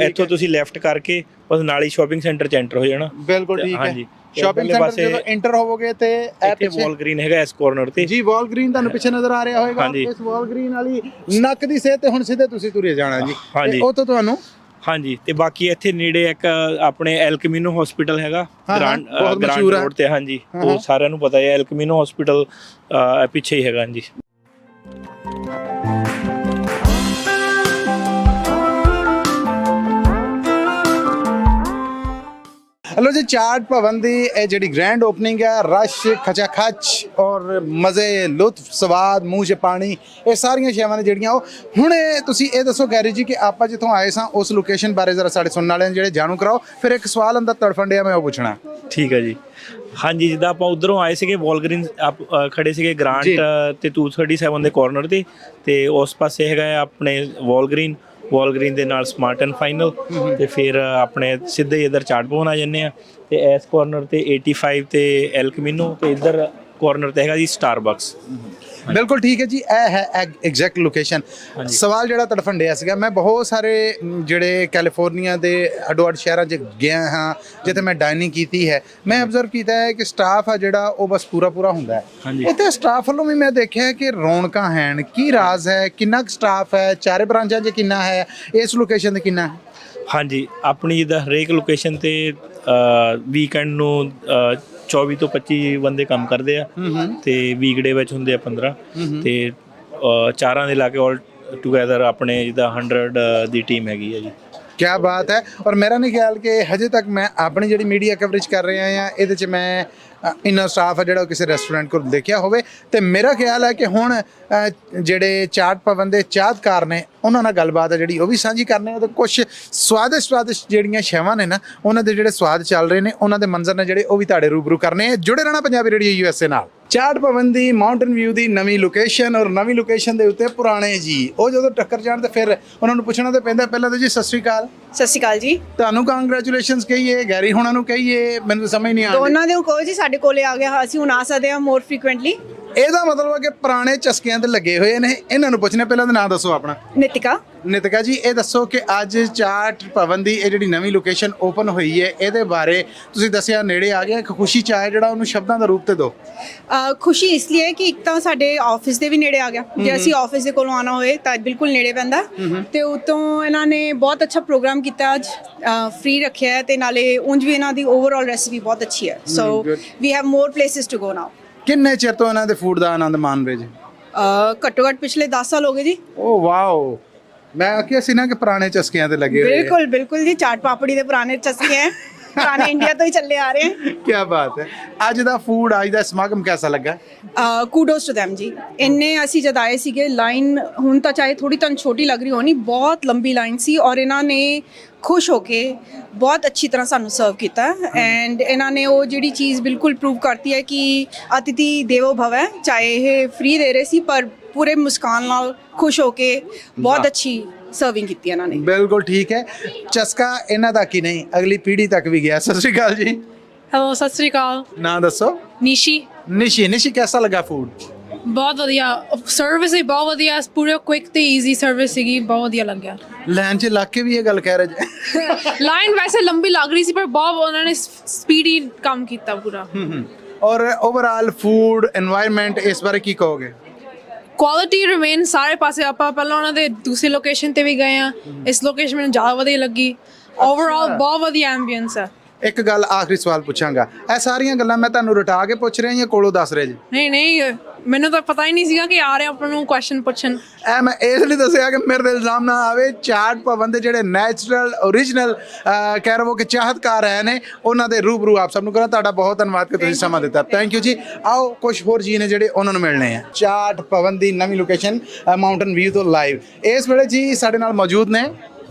ਇੱਥੋਂ ਤੁਸੀਂ ਲੈਫਟ ਕਰਕੇ ਬਸ ਨਾਲ ਹੀ ਸ਼ਾਪਿੰਗ ਸੈਂਟਰ ਚ ਐਂਟਰ ਹੋ ਜਾਣਾ ਬਿਲਕੁਲ ਠੀਕ ਹੈ ਹਾਂਜੀ ਸ਼ਾਪਿੰਗ ਸੈਂਟਰ ਜਦੋਂ ਐਂਟਰ ਹੋਵੋਗੇ ਤੇ ਇੱਥੇ ਵਾਲ ਗ੍ਰੀਨ ਹੈਗਾ ਇਸ ਕਾਰਨਰ ਤੇ ਜੀ ਵਾਲ ਗ੍ਰੀਨ ਤੁਹਾਨੂੰ ਪਿੱਛੇ ਨਜ਼ਰ ਆ ਰਿਹਾ ਹੋਵੇਗਾ ਇਸ ਵਾਲ ਗ੍ਰੀਨ ਵਾਲੀ ਨੱਕ ਦੀ ਸੇਧ ਤੇ ਹੁਣ ਸਿੱਧੇ ਤੁਸੀਂ ਤੁਰੇ ਜਾਣਾ ਜੀ ਉਹ ਤੋਂ ਤੁਹਾਨੂੰ ਹਾਂਜੀ ਤੇ ਬਾਕੀ ਇੱਥੇ ਨੇੜੇ ਇੱਕ ਆਪਣੇ ਕੈਮਿਨੋ ਹਸਪੀਟਲ ਹੈਗਾ ਗ੍ਰਾਂਡ ਰੋਡ ਤੇ ਹਾਂਜੀ ਉਹ ਸਾਰਿਆਂ ਨੂੰ ਪਤਾ ਹੈ ਕੈਮਿਨੋ ਹਸਪੀਟਲ ਪਿੱਛੇ ਹੀ ਹੈਗਾ ਹਾਂਜੀ हेलो जी चाट भवन ਦੀ ਇਹ ਜਿਹੜੀ ਗ੍ਰੈਂਡ ਓਪਨਿੰਗ ਹੈ ਰਸ਼ ਖਚਾ ਖਚ ਔਰ ਮਜ਼ੇ ਲੁਤਫ ਸਵਾਦ ਮੂੰਹ 'ਚ ਪਾਣੀ ਇਹ ਸਾਰੀਆਂ ਸ਼ੈਵਾਂ ਨੇ ਜਿਹੜੀਆਂ ਉਹ ਹੁਣ ਤੁਸੀਂ ਇਹ ਦੱਸੋ ਗੈਰੀ ਜੀ ਕਿ ਆਪਾਂ ਜਿੱਥੋਂ ਆਏ ਸਾਂ ਉਸ ਲੋਕੇਸ਼ਨ ਬਾਰੇ ਜ਼ਰਾ ਸਾਡੇ ਸੁਣਨ ਵਾਲਿਆਂ ਜਿਹੜੇ ਜਾਣੂ ਕਰਾਓ ਫਿਰ ਇੱਕ ਸਵਾਲ ਅੰਦਰ ਤੜਫਣ ਡਿਆ ਮੈਂ ਉਹ ਪੁੱਛਣਾ ਠੀਕ ਹੈ ਜੀ ਹਾਂਜੀ ਜਿੱਦਾਂ ਆਪਾਂ ਉਧਰੋਂ ਆਏ ਸੀਗੇ ਵਾਲ ਗ੍ਰੀਨ ਖੜੇ ਸੀਗੇ ਗ੍ਰਾਂਟ ਤੇ 237 ਦੇ ਕਾਰਨਰ ਤੇ ਉਸ ਪਾਸੇ ਹੈਗਾ ਆਪਣੇ ਵਾਲ ਗ੍ਰੀਨ ਦੇ ਨਾਲ ਸਮਾਰਟ ਐਂਡ ਫਾਈਨਲ ਤੇ ਫਿਰ ਆਪਣੇ ਸਿੱਧੇ ਇਧਰ ਚਾਟ ਭਵਨ ਆ ਜੰਨੇ ਆ ਤੇ ਇਸ ਕਾਰਨਰ ਤੇ 85 ਤੇ ਕੈਮਿਨੋ ਤੇ ਇਧਰ ਕਾਰਨਰ ਤੇ ਹੈਗਾ ਜੀ ਸਟਾਰਬਕਸ ਬਿਲਕੁਲ ਠੀਕ ਹੈ ਜੀ ਇਹ ਹੈ ਐਗਜ਼ੈਕਟ ਲੋਕੇਸ਼ਨ ਸਵਾਲ ਜਿਹੜਾ ਤੜਫਣ ਡਿਆ ਸੀਗਾ ਮੈਂ ਬਹੁਤ ਸਾਰੇ ਜਿਹੜੇ ਕੈਲੀਫੋਰਨੀਆ ਦੇ ਅੱਡੋ ਅੱਡ ਸ਼ਹਿਰਾਂ 'ਚ ਗਿਆ ਹਾਂ ਜਿੱਥੇ ਮੈਂ ਡਾਈਨਿੰਗ ਕੀਤੀ ਹੈ ਮੈਂ ਅਬਜ਼ਰਵ ਕੀਤਾ ਹੈ ਕਿ ਸਟਾਫ ਆ ਜਿਹੜਾ ਉਹ ਬਸ ਪੂਰਾ ਹੁੰਦਾ ਹੈ ਇੱਥੇ ਸਟਾਫ ਵੱਲੋਂ ਵੀ ਮੈਂ ਦੇਖਿਆ ਕਿ ਰੌਣਕਾਂ ਹਨ ਕੀ ਰਾਜ਼ ਹੈ ਕਿੰਨਾ ਕੁ ਸਟਾਫ ਹੈ ਚਾਰੇ ਬ੍ਰਾਂਚਾਂ 'ਚ ਕਿੰਨਾ ਹੈ ਇਸ ਲੋਕੇਸ਼ਨ ਤੇ ਕਿੰਨਾ ਹੈ ਹਾਂਜੀ ਆਪਣੀ ਜਿੱਦਾਂ ਹਰੇਕ ਲੋਕੇਸ਼ਨ ਤੇ ਵੀਕਐਂਡ ਨੂੰ 24 ਤੋਂ 25 ਬੰਦੇ ਕੰਮ ਕਰਦੇ ਆ ਤੇ ਵੀਕਡੇ ਵਿੱਚ ਹੁੰਦੇ ਆ 15 ਤੇ ਚਾਰਾਂ ਦੇ ਲਾ ਕੇ ਆਲ ਟੂਗੇਦਰ ਆਪਣੇ ਜਿੱਦਾਂ 100 ਦੀ ਟੀਮ ਹੈਗੀ ਆ ਜੀ क्या बात है और मेरा नहीं ख्याल कि हजे तक मैं अपनी जी मीडिया कवरेज कर रहा हाँ ये मैं इन्ना स्टाफ है जो किसी रेस्टोरेंट को देखा होवे ते मेरा ख्याल है कि हुण जेडे चाट भवन के चाहतकार ने उन्होंने नाल गलबात है जी भी सांझी करने तो कुछ स्वादिष्ट जिहड़ियां शैवां ने ना उन्होंने जिहड़े स्वाद चल रहे हैं उन्होंने मंजर ने जिहड़े वो भी तुहाडे रूबरू करने जुड़े रहना पंजाबी रेडियो USA नाल ਚਾਟ ਭਵਨ ਦੀ ਮਾਊਂਟਨ ਵਿਊ ਦੀ ਨਵੀਂ ਲੋਕੇਸ਼ਨ ਔਰ ਨਵੀਂ ਲੋਕੇਸ਼ਨ ਦੇ ਉੱਤੇ ਪੁਰਾਣੇ ਜੀ ਉਹ ਜਦੋਂ ਟੱਕਰ ਜਾਣ ਤੇ ਫਿਰ ਉਹਨਾਂ ਨੂੰ ਪੁੱਛਣਾ ਤੇ ਪੈਂਦਾ ਪਹਿਲਾਂ ਤਾਂ ਜੀ ਸਤਿ ਸ਼੍ਰੀ ਅਕਾਲ ਜੀ ਤੁਹਾਨੂੰ ਕੰਗ੍ਰੈਚੁਲੇਸ਼ਨਸ ਕਹੀਏ ਗੈਰੀ ਹੁਣਾਂ ਨੂੰ ਕਹੀਏ ਮੈਨੂੰ ਤਾਂ ਸਮਝ ਨਹੀਂ ਆਉਂਦੀ ਦੋਨਾਂ ਦੇ ਕਹੋ ਜੀ ਸਾਡੇ ਕੋਲੇ ਆ ਗਿਆ ਅਸੀਂ ਹੁਣ ਆ ਸਕਦੇ ਹਾਂ ਮੋਰ ਫ੍ਰੀਕੁਐਂਟਲੀ ਇਹਦਾ ਮਤਲਬ ਹੈ ਕਿ ਪੁਰਾਣੇ ਚਸਕਿਆਂ ਤੇ ਲੱਗੇ ਹੋਏ ਨੇ ਇਹਨਾਂ ਨੂੰ ਪੁੱਛਣੇ ਪਹਿਲਾਂ ਤਾਂ ਨਾਂ ਦੱਸੋ ਆਪਣਾ ਨਿਤਿਕਾ ਜੀ ਇਹ ਦੱਸੋ ਕਿ ਅੱਜ ਚਾਟ ਭਵਨ ਦੀ ਇਹ ਜਿਹੜੀ ਨਵੀਂ ਲੋਕੇਸ਼ਨ ਓਪਨ ਹੋਈ ਹੈ ਇਹਦੇ ਬਾਰੇ ਤੁਸੀਂ ਦੱਸਿਆ ਨੇੜੇ ਆ ਗਿਆ ਇੱਕ ਖੁਸ਼ੀ ਚਾਹ ਜਿਹੜਾ ਉਹਨੂੰ ਸ਼ਬਦਾਂ ਦਾ ਰੂਪ ਤੇ ਦਿਓ ਖੁਸ਼ੀ ਇਸ ਲਈ ਹੈ ਕਿ ਇੱਕ ਤਾਂ ਸਾਡੇ ਆਫਿਸ ਦੇ ਵੀ ਨੇੜੇ ਆ ਗਿਆ ਜੇ ਅਸੀਂ ਆਫਿਸ ਦੇ ਕੋਲੋਂ ਆਣਾ ਹੋਏ ਤਾਂ ਬਿਲਕੁਲ ਨੇੜੇ ਪੈਂਦਾ ਤੇ ਉਤੋਂ ਇਹਨਾਂ ਨੇ ਬਹੁਤ ਅੱਛਾ ਪ੍ਰੋਗਰਾਮ ਕੀਤਾ ਅੱਜ ਫ੍ਰੀ ਰੱਖਿਆ ਹੈ ਤੇ ਨਾਲੇ ਉਂਝ ਵੀ ਇਹਨਾਂ ਦੀ ਓਵਰਆਲ ਰੈਸਿਪੀ ਬਹੁਤ ਅੱਛੀ ਹੈ so we have more places to go now ਕਿੰਨੇ ਚਿਰ ਤੋਂ ਇਹਨਾਂ ਦੇ ਫੂਡ ਦਾ ਆਨੰਦ ਮਾਣ ਰਹੇ ਜੀ ਘੱਟੋ ਘੱਟ ਪਿਛਲੇ 10 ਸਾਲ ਹੋ ਗਏ ਜੀ ਓ ਵਾਓ ਮੈਂ ਆਖਿਆ ਸੀ ਨਾ ਕਿ ਪੁਰਾਣੇ ਚਸਕਿਆਂ ਤੇ ਲੱਗੇ ਹੋਏ ਬਿਲਕੁਲ ਬਿਲकुल ਜੀ ਚਾਟ ਪਾਪੜੀ ਦੇ ਪੁਰਾਣੇ ਚਸਕੇ ਹੈ ਪੁਰਾਣੇ ਇੰਡੀਆ ਤੋਂ ਹੀ ਚੱਲੇ ਆ ਰਹੇ ਹੈ ਕੀ ਬਾਤ ਹੈ ਅੱਜ ਦਾ ਫੂਡ ਅੱਜ ਦਾ ਸਮਾਗਮ ਕਿਹਦਾ ਲੱਗਾ ਕੂਡੋਸ ਟੂ them ਜੀ ਇੰਨੇ ਅਸੀਂ ਜਦ ਆਏ ਸੀਗੇ ਲਾਈਨ ਹੁਣ ਤਾਂ ਚਾਹੇ ਥੋੜੀ ਤੁਹਾਨੂੰ ਛੋਟੀ ਲੱਗ ਰਹੀ ਹੋਣੀ ਬਹੁਤ ਲੰਬੀ ਲਾਈਨ ਸੀ ਔਰ ਇਹਨਾਂ ਨੇ ਖੁਸ਼ ਹੋ ਕੇ ਬਹੁਤ ਅੱਛੀ ਤਰ੍ਹਾਂ ਸਾਨੂੰ ਸਰਵ ਕੀਤਾ ਐਂਡ ਇਹਨਾਂ ਨੇ ਉਹ ਜਿਹੜੀ ਚੀਜ਼ ਬਿਲਕੁਲ ਪ੍ਰੂਵ ਕਰਤੀ ਹੈ ਕਿ ਅਤਿਥੀ ਦੇਵੋ ਭਵ ਹੈ ਚਾਹੇ ਇਹ ਫ੍ਰੀ ਦੇ ਰਹੇ ਸੀ ਪਰ ਪੂਰੇ ਮੁਸਕਾਨ ਨਾਲ ਖੁਸ਼ ਹੋ ਕੇ ਬਹੁਤ ਅੱਛੀ ਸਰਵਿੰਗ ਕੀਤੀ ਇਹਨਾਂ ਨੇ ਬਿਲਕੁਲ ਠੀਕ ਹੈ ਚਸਕਾ ਇਹਨਾਂ ਦਾ ਕੀ ਨਹੀਂ ਅਗਲੀ ਪੀੜ੍ਹੀ ਤੱਕ ਵੀ ਗਿਆ ਸਤਿ ਸ਼੍ਰੀ ਅਕਾਲ ਜੀ ਹੈਲੋ ਸਤਿ ਸ੍ਰੀ ਅਕਾਲ ਨਾਂ ਦੱਸੋ ਨਿਸ਼ੀ ਨਿਸ਼ੀ ਕਿਹਦਾ ਲੱਗਾ ਫੂਡ ਬਹੁਤ ਵਧੀਆ ਸਰਵਿਸ ਵੀ ਬਹੁਤ ਵਧੀਆ ਪੂਰੇ ਕੁਇਕ ਤੇ ਈਜ਼ੀ ਸਰਵਿਸ ਸੀਗੀ ਬਹੁਤ ਵਧੀਆ ਲੱਗਿਆ ਲਾਈਨ 'ਚ ਲੱਗ ਕੇ ਵੀ ਇਹ ਗੱਲ ਕਹਿ ਰਹੇ ਜੀ ਲਾਈਨ ਵੈਸੇ ਲੰਬੀ ਲੱਗ ਰਹੀ ਸੀ ਪਰ ਬਹੁਤ ਉਹਨਾਂ ਨੇ ਸਪੀਡੀ ਕੰਮ ਕੀਤਾ ਪੂਰਾ ਔਰ ਓਵਰਆਲ ਫੂਡ এনवायरमेंट ਇਸ ਬਾਰੇ ਕੀ ਕਹੋਗੇ ਕੁਆਲਿਟੀ ਰਿਮੇਨ ਸਾਰੇ ਪਾਸੇ ਆਪਾਂ ਪਹਿਲਾਂ ਉਹਨਾਂ ਦੇ ਦੂਸਰੀ ਲੋਕੇਸ਼ਨ ਤੇ ਵੀ ਗਏ ਆ ਇਸ ਲੋਕੇਸ਼ਨ ਮੈਨੂੰ ਜ਼ਿਆਦਾ ਵਧੀਆ ਲੱਗੀ ਓਵਰਆਲ ਬਹੁਤ ਵਧੀਆ ਐਂਬੀਐਂਸ ਹੈ ਇੱਕ ਗੱਲ ਆਖਰੀ ਸਵਾਲ ਪੁੱਛਾਂਗਾ ਇਹ ਸਾਰੀਆਂ ਗੱਲਾਂ ਮੈਂ ਤੁਹਾਨੂੰ ਰਟਾ ਕੇ ਪੁੱਛ ਰਿਹਾ ਜਾਂ ਕੋਲੋਂ ਦੱਸ ਰਿਹਾ ਜੀ ਨਹੀਂ ਮੈਨੂੰ ਤਾਂ ਪਤਾ ਹੀ ਨਹੀਂ ਸੀਗਾ ਕਿ ਆ ਰਹੇ ਆਪਾਂ ਨੂੰ ਕੁਐਸਚਨ ਪੁੱਛਣ ਇਹ ਮੈਂ ਇਸ ਲਈ ਦੱਸਿਆ ਕਿ ਮੇਰੇ ਤੇ ਇਲਜ਼ਾਮ ਨਾ ਆਵੇ ਚਾਟ ਭਵਨ ਦੇ ਜਿਹੜੇ ਨੈਚੁਰਲ ਓਰੀਜਨਲ ਕਹਿ ਰਵੋ ਕਿ ਚਾਹਤਕਾਰ ਹੈ ਨੇ ਉਹਨਾਂ ਦੇ ਰੂਬਰੂ ਆਪ ਸਭ ਨੂੰ ਕਰਾਂ ਤੁਹਾਡਾ ਬਹੁਤ ਧੰਨਵਾਦ ਕਿ ਤੁਸੀਂ ਸਮਾਂ ਦਿੱਤਾ ਥੈਂਕ ਯੂ ਜੀ ਆਓ ਕੁਝ ਹੋਰ ਜੀ ਨੇ ਜਿਹੜੇ ਉਹਨਾਂ ਨੂੰ ਮਿਲਣੇ ਆ ਚਾਟ ਭਵਨ ਦੀ ਨਵੀਂ ਲੋਕੇਸ਼ਨ ਮਾਊਂਟਨ ਵਿਊ ਤੋਂ ਲਾਈਵ ਇਸ ਵੇਲੇ ਜੀ ਸਾਡੇ ਨਾਲ ਮੌਜੂਦ ਨੇ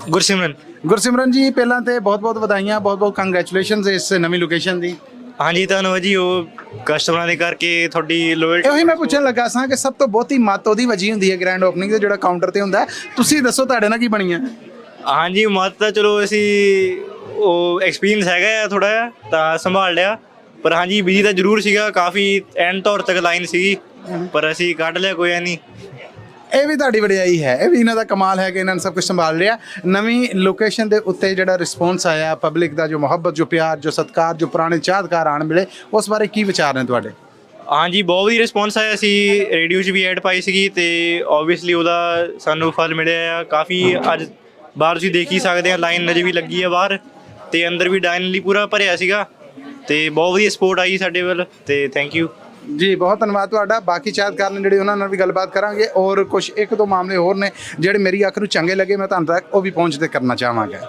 ਗੁਰਸਿਮਰਨ ਜੀ ਪਹਿਲਾਂ ਤੇ ਬਹੁਤ ਵਧਾਈਆਂ ਬਹੁਤ ਕੰਗ੍ਰੈਚੁਲੇਸ਼ਨਸ ਇਸ ਨਵੀਂ ਲੋਕੇਸ਼ਨ ਦੀ ਹਾਂਜੀ ਧੰਨਵਾਦ ਜੀ ਉਹ ਕਸਟਮਰਾਂ ਦੇ ਕਰਕੇ ਤੁਹਾਡੀ ਲੋਇਲਟੀ ਇਹੀ ਮੈਂ ਪੁੱਛਣ ਲੱਗਾ ਸਾਂ ਕਿ ਸਭ ਤੋਂ ਬਹੁਤੀ ਮੱਤ ਉਹਦੀ ਵਜੀ ਹੁੰਦੀ ਹੈ ਗ੍ਰੈਂਡ ਓਪਨਿੰਗ ਦੇ ਜਿਹੜਾ ਕਾਊਂਟਰ ਤੇ ਹੁੰਦਾ ਤੁਸੀਂ ਦੱਸੋ ਤੁਹਾਡੇ ਨਾਲ ਕੀ ਬਣੀਆਂ ਹਾਂਜੀ ਮੱਤ ਤਾਂ ਚਲੋ ਅਸੀਂ ਉਹ ਐਕਸਪੀਰੀਅੰਸ ਹੈਗਾ ਆ ਥੋੜਾ ਜਿਹਾ ਤਾਂ ਸੰਭਾਲ ਲਿਆ ਪਰ ਹਾਂਜੀ ਬਿਜੀ ਤਾਂ ਜ਼ਰੂਰ ਸੀਗਾ ਕਾਫੀ ਐਂਡ ਤੌਰ ਤੱਕ ਲਾਈਨ ਸੀਗੀ ਪਰ ਅਸੀਂ ਕੱਢ ਲਿਆ ਕੋਈ ਨਹੀਂ ਇਹ ਵੀ ਤੁਹਾਡੀ ਵਡਿਆਈ ਹੈ ਇਹ ਵੀ ਇਹਨਾਂ ਦਾ ਕਮਾਲ ਹੈ ਕਿ ਇਹਨਾਂ ਨੇ ਸਭ ਕੁਝ ਸੰਭਾਲ ਲਿਆ ਨਵੀਂ ਲੋਕੇਸ਼ਨ ਦੇ ਉੱਤੇ ਜਿਹੜਾ ਰਿਸਪੌਂਸ ਆਇਆ ਪਬਲਿਕ ਦਾ ਜੋ ਮੁਹੱਬਤ ਜੋ ਪਿਆਰ ਜੋ ਸਤਿਕਾਰ ਜੋ ਪੁਰਾਣੇ ਚਾਹਤਕਾਰ ਆਣ ਮਿਲੇ ਉਸ ਬਾਰੇ ਕੀ ਵਿਚਾਰ ਨੇ ਤੁਹਾਡੇ ਹਾਂਜੀ ਬਹੁਤ ਵਧੀਆ ਰਿਸਪੌਂਸ ਆਇਆ ਸੀ ਰੇਡੀਓ 'ਚ ਵੀ ਐਡ ਪਾਈ ਸੀਗੀ ਤੇ ਓਬਵੀਅਸਲੀ ਉਹਦਾ ਸਾਨੂੰ ਫਲ ਮਿਲਿਆ ਆ ਕਾਫੀ ਅੱਜ ਬਾਹਰ ਤੁਸੀਂ ਦੇਖ ਹੀ ਸਕਦੇ ਆ ਲਾਈਨ ਅਜੇ ਵੀ ਲੱਗੀ ਆ ਬਾਹਰ ਤੇ ਅੰਦਰ ਵੀ ਡਾਈਨ ਲਈ ਪੂਰਾ ਭਰਿਆ ਸੀਗਾ ਤੇ ਬਹੁਤ ਵਧੀਆ ਸਪੋਰਟ ਆਈ ਸਾਡੇ ਵੱਲ ਤੇ ਥੈਂਕ ਯੂ ਜੀ ਬਹੁਤ ਧੰਨਵਾਦ ਤੁਹਾਡਾ ਬਾਕੀ ਚਾਹਤਕਾਰ ਨੇ ਜਿਹੜੇ ਉਹਨਾਂ ਨਾਲ ਵੀ ਗੱਲਬਾਤ ਕਰਾਂਗੇ ਔਰ ਕੁਝ ਇੱਕ ਦੋ ਮਾਮਲੇ ਹੋਰ ਨੇ ਜਿਹੜੇ ਮੇਰੀ ਅੱਖ ਨੂੰ ਚੰਗੇ ਲੱਗੇ ਮੈਂ ਤੁਹਾਨੂੰ ਤੱਕ ਉਹ ਵੀ ਪਹੁੰਚਦੇ ਕਰਨਾ ਚਾਹਾਂਗਾ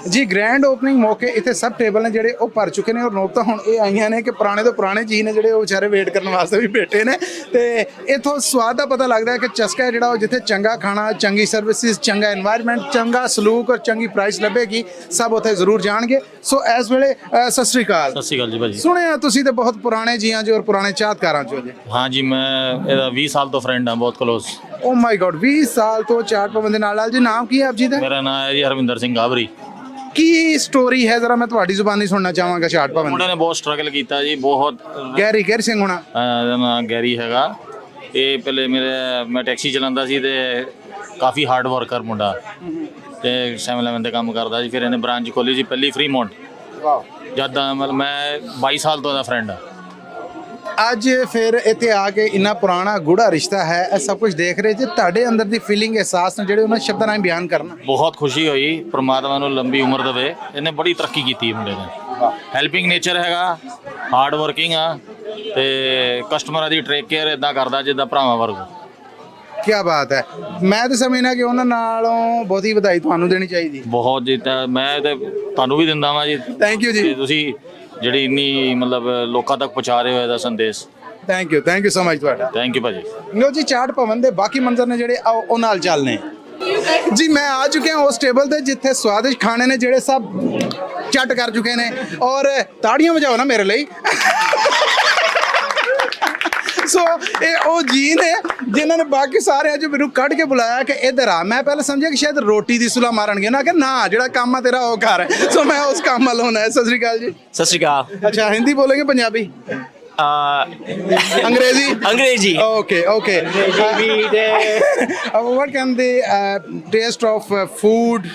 ਜੀ ਗ੍ਰੈਂਡ ਓਪਨਿੰਗ ਮੌਕੇ ਇੱਥੇ ਸਭ ਟੇਬਲ ਨੇ ਜਿਹੜੇ ਉਹ ਭਰ ਚੁੱਕੇ ਨੇ ਔਰ ਨੋਕ ਤਾਂ ਹੁਣ ਇਹ ਆਈਆਂ ਨੇ ਕਿ ਪੁਰਾਣੇ ਤੋਂ ਪੁਰਾਣੇ ਚੀਜ਼ ਨੇ ਜਿਹੜੇ ਉਹ ਵਿਚਾਰੇ ਵੇਟ ਕਰਨ ਵਾਸਤੇ ਵੀ ਬੈਠੇ ਨੇ ਤੇ ਇੱਥੋਂ ਸਵਾਦ ਦਾ ਪਤਾ ਲੱਗਦਾ ਹੈ ਕਿ ਚਸਕਾ ਹੈ ਜਿਹੜਾ ਉਹ ਜਿੱਥੇ ਚੰਗਾ ਖਾਣਾ ਚੰਗੀ ਸਰਵਿਸਿਜ਼ ਚੰਗਾ এনवायरमेंट ਚੰਗਾ ਸਲੂਕ ਔਰ ਚੰਗੀ ਪ੍ਰਾਈਸ ਲੱਭੇਗੀ ਸਭ ਉੱਥੇ ਜ਼ਰੂਰ ਜਾਣਗੇ ਸੋ ਇਸ ਵੇਲੇ ਸਤਿ ਸ਼੍ਰੀ ਅਕਾਲ ਜੀ ਭਾਜੀ ਸੁਣਿਆ ਤੁਸੀਂ ਤੇ ਬਹੁਤ ਪੁਰਾਣੇ ਜੀਆਂ ਜੋ ਔਰ ਪੁਰਾਣੇ ਚਾਹਤਕਾਰਾਂ ਚੋਂ ਜੀ हाँ जी मैं ਇਹਦਾ 20 ਸਾਲ ਤੋਂ ਫਰੈਂਡ ਹਾਂ ਬਹੁਤ ਕਲੋਜ਼ ਓ ਮਾਈ ਗॉड 20 ਸਾਲ ਤੋਂ ਚਾਟ ਭਵਨ ਦੇ ਨਾਲ ਜੀ ਨਾਮ ਕੀ ਹੈ ਆਪ ਜੀ ਦਾ ਮੇਰਾ ਨਾਮ ਹੈ ਜੀ ਹਰਵਿੰਦਰ ਸਿੰਘ ਗਾਬਰੀ ਕੀ ਸਟੋਰੀ ਹੈ ਜ਼ਰਾ ਮੈਂ ਤੁਹਾਡੀ ਜ਼ੁਬਾਨੀ ਸੁਣਨਾ ਚਾਹਾਂਗਾ ਚਾਟ ਭਵਨ ਮੁੰਡੇ ਨੇ ਬਹੁਤ ਸਟਰਗਲ ਕੀਤਾ ਜੀ ਬਹੁਤ ਗੈਰੀ ਸਿੰਘ ਹੋਣਾ ਇਹਦਾ ਨਾਮ ਗੈਰੀ ਹੈਗਾ ਇਹ ਪਹਿਲੇ ਮੈਂ ਟੈਕਸੀ ਚਲਾਉਂਦਾ ਸੀ ਤੇ ਕਾਫੀ ਹਾਰਡ ਵਰਕਰ ਮੁੰਡਾ ਤੇ 7-11 ਤੇ ਕੰਮ ਕਰਦਾ ਸੀ ਫਿਰ ਇਹਨੇ ਬ੍ਰਾਂਚ ਖੋਲੀ ਸੀ ਪਹਿਲੀ ਫਰੀਮੌਂਟ ਜਦ ਮਤਲਬ ਮੈਂ 22 ਸਾਲ ਤੋਂ ਦਾ ਫਰੈਂਡ ਹਾਂ ਅੱਜ ਫਿਰ ਇੱਥੇ ਆ ਕੇ ਇੰਨਾ ਪੁਰਾਣਾ ਗੂੜਾ ਰਿਸ਼ਤਾ ਹੈ ਇਹ ਸਭ ਕੁਝ ਦੇਖ ਰਹੇ ਜੇ ਤੁਹਾਡੇ ਅੰਦਰ ਦੀ ਫੀਲਿੰਗ ਅਹਿਸਾਸ ਨੇ ਜਿਹੜੇ ਉਹਨਾਂ ਸ਼ਬਦਾਂ ਨਾਲ ਬਿਆਨ ਕਰਨਾ ਬਹੁਤ ਖੁਸ਼ੀ ਹੋਈ ਪ੍ਰਮਾਤਮਾ ਨੂੰ ਲੰਬੀ ਉਮਰ ਦੇਵੇ ਇਹਨੇ ਬੜੀ ਤਰੱਕੀ ਕੀਤੀ ਮੁੰਡੇ ਨੇ ਹੈਲਪਿੰਗ ਨੇਚਰ ਹੈਗਾ ਹਾਰਡ ਵਰਕਿੰਗ ਆ ਤੇ ਕਸਟਮਰਾਂ ਦੀ ਟੇਕ ਕੇਅਰ ਇਦਾਂ ਕਰਦਾ ਜਿੱਦਾਂ ਭਰਾਵਾਂ ਵਰਗਾ ਕੀ ਬਾਤ ਹੈ ਮੈਂ ਤਾਂ ਸਮਝਣਾ ਕਿ ਉਹਨਾਂ ਨਾਲੋਂ ਬਹੁਤੀ ਵਧਾਈ ਤੁਹਾਨੂੰ ਦੇਣੀ ਚਾਹੀਦੀ ਬਹੁਤ ਜੀ ਤਾਂ ਮੈਂ ਤੇ ਤੁਹਾਨੂੰ ਵੀ ਦਿੰਦਾ ਵਾਂ ਜੀ ਥੈਂਕ ਯੂ ਜੀ ਤੁਸੀਂ ਜਿਹੜੀ ਇੰਨੀ ਮਤਲਬ ਲੋਕਾਂ ਤੱਕ ਪਹੁੰਚਾ ਰਹੇ ਹੋ ਇਹਦਾ ਸੰਦੇਸ਼ ਥੈਂਕ ਯੂ ਸੋ ਮਚ ਤੁਹਾਡਾ ਥੈਂਕ ਯੂ ਭਾਜੀ ਲੋ ਜੀ ਚਾਟ ਭਵਨ ਦੇ ਬਾਕੀ ਮੰਜ਼ਰ ਨੇ ਜਿਹੜੇ ਆਓ ਉਹ ਨਾਲ ਚੱਲਨੇ ਜੀ ਮੈਂ ਆ ਚੁੱਕਿਆ ਉਸ ਟੇਬਲ ਤੇ ਜਿੱਥੇ ਸਵਾਦਿਸ਼ਟ ਖਾਣੇ ਨੇ ਜਿਹੜੇ ਸਭ ਚੱਟ ਕਰ ਚੁੱਕੇ ਨੇ ਔਰ ਤਾੜੀਆਂ ਵਜਾਓ ਨਾ ਮੇਰੇ ਲਈ ਸੋ ਇਹ ਉਹ ਜੀ ਨੇ ਜਿਨ੍ਹਾਂ ਨੇ ਬਾਕੀ ਸਾਰੇ ਅੱਜ ਮੈਨੂੰ ਕੱਢ ਕੇ ਬੁਲਾਇਆ ਕਿ ਇੱਧਰ ਆ ਮੈਂ ਪਹਿਲਾਂ ਸਮਝਿਆ ਕਿ ਸ਼ਾਇਦ ਰੋਟੀ ਦੀ ਸੁਲਾ ਮਾਰਨਗੇ ਨਾ ਕਿ ਨਾ ਜਿਹੜਾ ਕੰਮ ਆ ਤੇਰਾ ਉਹ ਕਰ ਸੋ ਮੈਂ ਉਸ ਕੰਮ ਵੱਲ ਹੋਣਾ ਹੈ ਸਤਿ ਸ਼੍ਰੀ ਅਕਾਲ ਜੀ ਸਤਿ ਸ਼੍ਰੀ ਅਕਾਲ ਅੱਛਾ ਹਿੰਦੀ ਬੋਲੋਗੇ ਪੰਜਾਬੀ अंग्रेजी okay what can the taste of food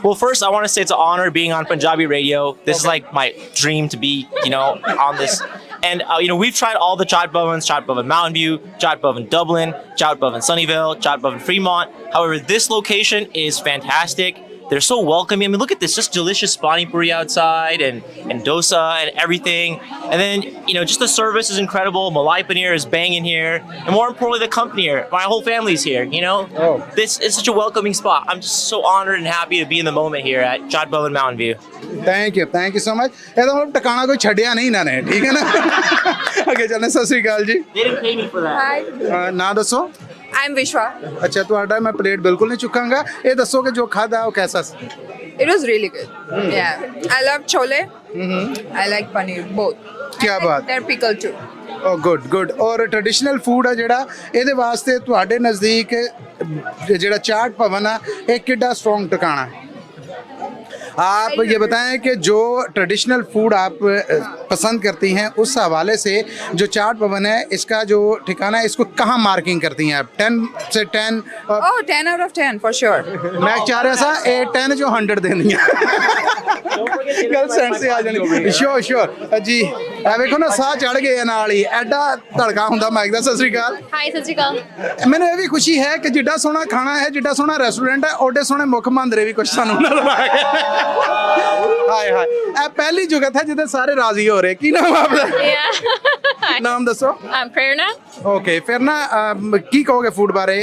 Well, first I want to say it's an honor being on Punjabi radio. This is like my dream to be, on this. And we've tried all the Chaat Bhavans, Chaat Bhavan Mountain View, Chaat Bhavan Dublin, Chaat Bhavan Sunnyvale, Chaat Bhavan Fremont. However, this location is fantastic. they're so welcoming. I mean, look at this, just delicious pani puri outside and dosa and everything. And then, you know, just the service is incredible. Malai paneer is banging here. And more importantly, the company here. My whole family's here, you know? This is such a welcoming spot. I'm just so honored and happy to be in the moment here at Chaat Bhavan Mountain View. Thank you so much. ਇਹਦਾ ਮਤਲਬ ਟਿਕਾਣਾ ਕੋਈ ਛੱਡਿਆ ਨਹੀਂ ਇਹਨਾਂ ਨੇ, ਠੀਕ ਹੈ ਨਾ। ਅੱਗੇ ਚੱਲਦੇ। ਸਤਿ ਸ਼੍ਰੀ ਅਕਾਲ ਜੀ। They didn't pay me for that. ਨਾਂ ਦੱਸੋ। I'm Vishwa. ਅੱਛਾ, ਤੁਹਾਡਾ ਮੈਂ ਪਲੇਟ ਬਿਲਕੁਲ ਨਹੀਂ ਚੁੱਕਾਂਗਾ। ਇਹ ਦੱਸੋ ਕਿ ਜੋ ਖਾਧਾ ਉਹ ਕੈਸਾ ਸੀ? It was really good. Yeah. I love chole. I like paneer, both. Ki Baat. They're pickled too. O good. ਔਰ ਟ੍ਰੈਡੀਸ਼ਨਲ ਫੂਡ ਆ ਜਿਹੜਾ, ਇਹਦੇ ਵਾਸਤੇ ਤੁਹਾਡੇ ਨਜ਼ਦੀਕ ਜਿਹੜਾ ਚਾਟ ਭਵਨ ਆ, ਇਹ ਕਿੱਡਾ ਸਟਰੋਂਗ ਟਿਕਾਣਾ ਹੈ? आप ये बताएं कि जो ट्रेडिशनल फूड आप पसंद करती हैं, उस हवाले से जो चाट भवन है इसका जो ठिकाना है, इसको कहाँ मार्किंग करती हैं आप? 10 से 10? Oh, 10 out of 10 for sure. मैं चाह रहा था 10 जो 100 देनी है। गल सेंट से आ जानी। श्योर जी। ਵੇਖੋ ਨਾ, ਸਾਹ ਚੜ ਗਏ ਨਾਲ ਹੀ, ਐਡਾ ਧੜਕਾ ਹੁੰਦਾ ਮਾਈਕ ਦਾ। ਸਤਿ ਸ਼੍ਰੀ ਅਕਾਲ। हाय सत श्री अकाल। ਮੈਨੂੰ ਇਹ ਵੀ ਖੁਸ਼ੀ ਹੈ ਕਿ ਜਿੱਡਾ ਸੋਹਣਾ ਖਾਣਾ ਹੈ, ਜਿੱਡਾ ਸੋਹਣਾ ਰੈਸਟੋਰੈਂਟ ਹੈ, ਓਡੇ ਸੋਹਣੇ ਮੁੱਖ ਮੰਦਰੇ ਵੀ ਕੁਝ ਸਾਨੂੰ ਨਜ਼ਰ ਆ ਗਏ। ਹਾਏ ਇਹ ਪਹਿਲੀ ਜਗ੍ਹਾ ਹੈ ਜਿੱਥੇ ਸਾਰੇ ਰਾਜ਼ੀ ਹੋ ਰਹੇ। ਕੀ ਨਾਮ ਆਪਦਾ? ਨਾਮ ਦੱਸੋ। I'm Prerna। ओके, फिर ना की कहोगे फूड बारे?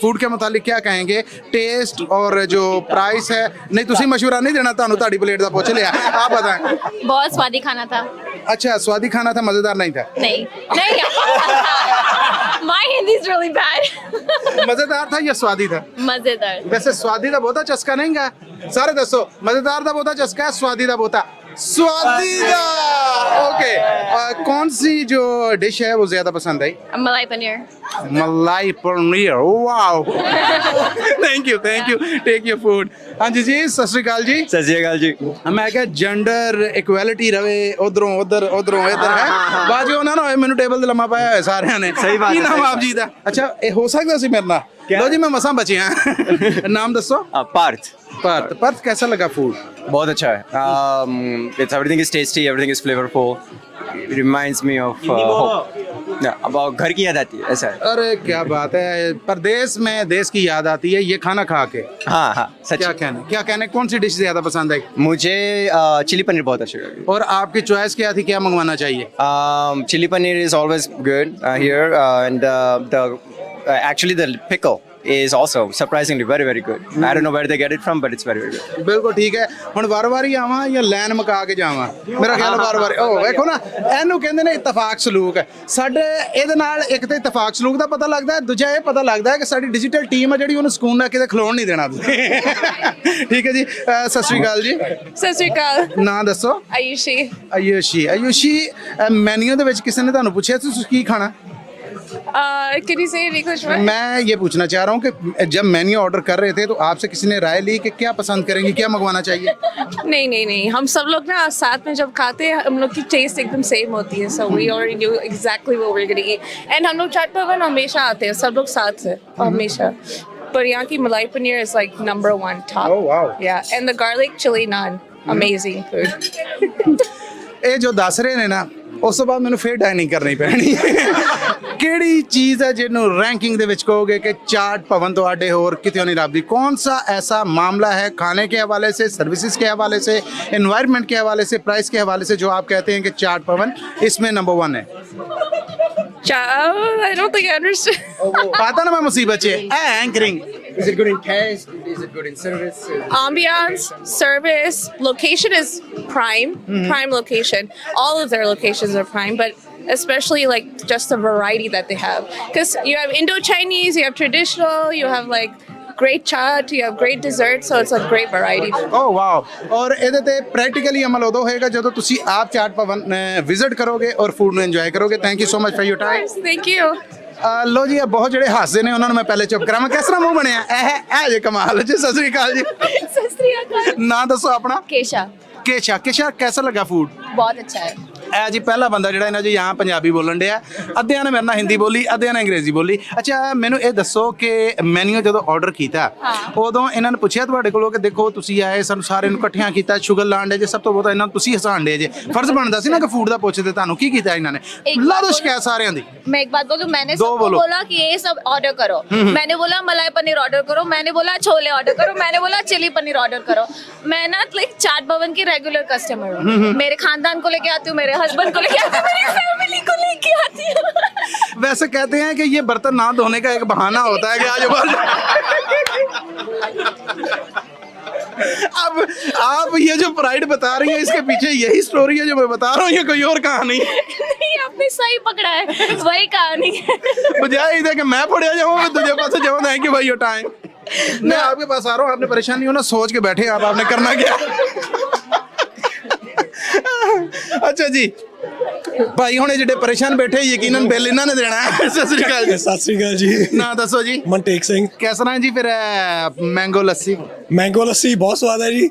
फूड के मुतालिक क्या कहेंगे? टेस्ट और जो प्राइस है, नहीं तुसी मशवरा नहीं देना, तानू ताड़ी प्लेट दा पूछ लिया, आप बताएं। बहुत स्वादी खाना था। अच्छा, स्वादी खाना था, मजेदार नहीं था? नहीं My Hindi is really bad। मजेदार था या स्वादी था? मजेदार। वैसे स्वादी दा बहुता चस्का नहीं गा? सारे दसो, मजेदार दा बहुता चस्का है, स्वादी दा बहुता? स्वादी दा। ओके, कौन सी जो डिश है वो ज्यादा पसंद आई? Malai paneer. Malai paneer, wow. Thank you take your food. हाँ जी, सत श्री अकाल जी। सत श्री अकाल जी। मैं क्या जेंडर इक्वैलिटी रवे, उधरों उधर है बाजू ना ना मैनू टेबल ते लम्मा पाया है सारे ने। सही बात है। की नाम आप जी दा? अच्छा, ये हो सकता सी मेरे नाल? लो जी, मैं मसा बची हाँ। नाम दसो। पार्थ, कैसा लगा फूड? बहुत अच्छा है। It's everything is tasty, everything is flavorful. It reminds me of home. about घर की याद आती है, ऐसा है। अरे क्या बात है, परदेश में देश की याद आती है ये खाना खा के। हाँ सच। क्या कहने कौन सी डिश ज्यादा पसंद आई? मुझे चिली पनीर बहुत अच्छा लगा। और आपकी चॉइस क्या थी, क्या मंगवाना चाहिए? Chilli paneer is always good here, and actually the pickle is also surprisingly very very good. I don't know where they get it from, but it's very very good. ਬਿਲਕੁਲ ਠੀਕ ਹੈ। ਹੁਣ ਵਾਰ-ਵਾਰੀ ਆਵਾਂ ਜਾਂ ਲਾਈਨ ਮਕਾ ਕੇ ਜਾਵਾਂ? ਮੇਰਾ ਖਿਆਲ ਵਾਰ-ਵਾਰੀ। ਉਹ ਵੇਖੋ ਨਾ, ਇਹਨੂੰ ਕਹਿੰਦੇ ਨੇ ਇਤਫਾਕ ਸਲੂਕ। ਸਾਡੇ ਇਹਦੇ ਨਾਲ ਇੱਕ ਤੇ ਇਤਫਾਕ ਸਲੂਕ ਦਾ ਪਤਾ ਲੱਗਦਾ ਹੈ, ਦੂਜਾ ਇਹ ਪਤਾ ਲੱਗਦਾ ਹੈ ਕਿ ਸਾਡੀ ਡਿਜੀਟਲ ਟੀਮ ਹੈ ਜਿਹੜੀ ਉਹਨੂੰ ਸਕੂਨ ਨਾਲ ਕਿਤੇ ਖਲੋਣ ਨਹੀਂ ਦੇਣਾ ਤੁਸੀਂ। ਠੀਕ ਹੈ ਜੀ। ਸਤਿ ਸ਼੍ਰੀ ਅਕਾਲ ਜੀ। ਸਤਿ ਸ਼੍ਰੀ ਅਕਾਲ। ਨਾਂ ਦੱਸੋ। ਆਯੂਸ਼ੀ। ਮੈਨੂ ਦੇ ਵਿੱਚ ਕਿਸੇ ਨੇ ਤੁਹਾਨੂੰ ਪੁੱਛਿਆ ਤੁਸੀਂ ਕੀ ਖਾਣਾ? Can you say it in English? मैं ये पूछना चाह रहा हूँ कि जब मेन्यू ऑर्डर कर रहे थे तो आपसे किसी ने राय ली कि क्या पसंद करेंगे, क्या मंगवाना चाहिए? नहीं, हम सब लोग ना साथ में जब खाते हैं हम लोग की टेस्ट एकदम सेम होती है, so we already knew exactly what we're gonna eat. And हम लोग चाट भवन हमेशा आते हैं, सब लोग साथ से हमेशा। But यहाँ की मलाई paneer is like number 1 top. Oh wow. Yeah, and the garlic chili naan, amazing food. ਇਹ ਜੋ ਦੱਸ ਰਹੇ ਨੇ ਨਾ, ਉਸ ਤੋਂ ਬਾਅਦ ਮੈਨੂੰ ਫੇਰ ਡਾਈਨਿੰਗ ਕਰਨੀ ਪੈਣੀ। ਕਿਹੜੀ ਚੀਜ਼ ਹੈ ਜਿਹਨੂੰ रैंकिंग ਦੇ ਵਿੱਚ ਕਹੋਗੇ कि चाट भवन ਤੁਹਾਡੇ ਹੋਰ ਕਿਤੇ ਨਹੀਂ ਲੱਭਦੀ? कौन सा ऐसा मामला है खाने के हवाले से, सर्विसेज के हवाले से, एनवायरनमेंट के हवाले से, प्राइस के हवाले से जो आप कहते हैं कि चाट भवन इसमें नंबर 1 है? I don't think I understand. पता ना मैं मुसीबत है anchoring. Is it good in taste? Is it good in service? Ambiance, service, location is prime location. All of their locations are prime, but especially like just the variety that they have. Because you have Indo-Chinese, you have traditional, you have like great chaat, you have great dessert, so it's a great variety. Oh wow! और ਇਹਦੇ ਤੇ ਪ੍ਰੈਕਟੀਕਲੀ ਅਮਲ ਉਦੋਂ ਹੋਏਗਾ ਜਦੋਂ ਤੁਸੀਂ ਆਪ ਚਾਟ ਭਵਨ ਵਿਜ਼ਿਟ ਕਰੋਗੇ ਔਰ ਫੂਡ ਨੂੰ ਇੰਜੋਏ ਕਰੋਗੇ। Thank you so much for your time. Thank you. ਲੋ ਜੀ, ਇਹ ਬਹੁਤ ਜਿਹੜੇ ਹੱਸਦੇ ਨੇ ਉਹਨਾਂ ਨੂੰ ਮੈਂ ਪਹਿਲੇ ਚੁੱਪ ਕਰਾਵਾਂ। ਕਿਸ ਤਰ੍ਹਾਂ ਮੂੰਹ ਬਣਿਆ? ਇਹ ਜੇ ਕਮਾਲ ਜੀ। ਸਤਿ ਸ੍ਰੀ ਅਕਾਲ ਜੀ। सत श्री अकाल। ਨਾਂ ਦੱਸੋ ਆਪਣਾ। केशा। केशा, कैसा लगा फूड? बहुत अच्छा है। ਇਹ ਜੀ ਪਹਿਲਾ ਬੰਦਾ ਜਿਹੜਾ ਇਹਨਾਂ 'ਚ ਜਾਂ ਪੰਜਾਬੀ ਬੋਲਣ ਡਿਆ, ਅੱਧਿਆਂ ਨੇ ਮੇਰੇ ਨਾਲ ਹਿੰਦੀ ਬੋਲੀ, ਅੱਧਿਆਂ ਨੇ ਅੰਗਰੇਜ਼ੀ ਬੋਲੀ। ਅੱਛਾ ਮੈਨੂੰ ਇਹ ਦੱਸੋ ਕਿ ਮੈਨੂ ਜਦੋਂ ਆਰਡਰ ਕੀਤਾ ਉਦੋਂ ਇਹਨਾਂ ਨੇ ਪੁੱਛਿਆ ਤੁਹਾਡੇ ਕੋਲੋਂ ਕਿ ਦੇਖੋ ਤੁਸੀਂ ਆਏ ਸਾਨੂੰ ਸਾਰਿਆਂ ਨੂੰ ਇਕੱਠਿਆਂ ਕੀਤਾ, ਸ਼ੁਗਰ ਲਾਣ ਡੇ ਜੇ, ਸਭ ਤੋਂ ਬਹੁਤਾ ਇਹਨਾਂ ਨੂੰ ਤੁਸੀਂ ਹਸਾਣ ਡੇ ਜੇ, ਫਰਜ਼ ਬਣਦਾ ਸੀ ਨਾ ਕਿ ਫੂਡ ਦਾ ਪੁੱਛਦੇ, ਤੁਹਾਨੂੰ ਕੀ ਕੀਤਾ ਇਹਨਾਂ ਨੇ? ਲਾ ਦੋ ਸ਼ਿਕਾਇਤ सारे दी। मैं एक बात बोलूं, मैंने सबको बोला कि ये सब ऑर्डर करो। मैंने बोला मलाई पनीर ऑर्डर करो, मैंने बोला छोले ऑर्डर करो, मैंने बोला चिली पनीर ऑर्डर करो। मैं ना लाइक चाट भवन की रेगुलर कस्टमर हूँ। मेरे खानदान को लेके आती हूँ, मेरे हस्बैंड को लेके आती हूँ, मेरी फैमिली को लेके आती हूँ। वैसे कहते हैं कि ये बर्तन ना धोने का एक बहाना होता है कि आज अब आप ये जो प्राइड बता रही हैं इसके पीछे यही स्टोरी है जो मैं बता रहा हूँ, ये कोई और कहानी? नहीं, आपने सही पकड़ा है, वही कहानी है। बजाय इधर कि मैं पढ़िया जाऊँ दूसरे पास जाऊँ, थैंक यू भाई योर टाइम। मैं आपके पास आ रहा हूँ, आपने परेशान नहीं होना, सोच के बैठे आप, आपने करना क्या? अच्छा जी भाई हुणे ਜਿਹੜੇ ਪਰੇਸ਼ਾਨ ਬੈਠੇ ਯਕੀਨਨ ਬਿੱਲ ਇਹਨਾਂ ਨੇ ਦੇਣਾ ਹੈ। ਸਤਿ ਸ੍ਰੀ ਅਕਾਲ ਜੀ। ਸਤਿ ਸ੍ਰੀ ਅਕਾਲ ਜੀ। ਨਾਂ ਦੱਸੋ ਜੀ। ਮਨਟੇਕ ਸਿੰਘ। ਕਿਸ ਤਰ੍ਹਾਂ ਜੀ ਫਿਰ ਮੈਂਗੋ ਲੱਸੀ? ਮੈਂਗੋ ਲੱਸੀ ਬਹੁਤ ਸਵਾਦ ਹੈ ਜੀ।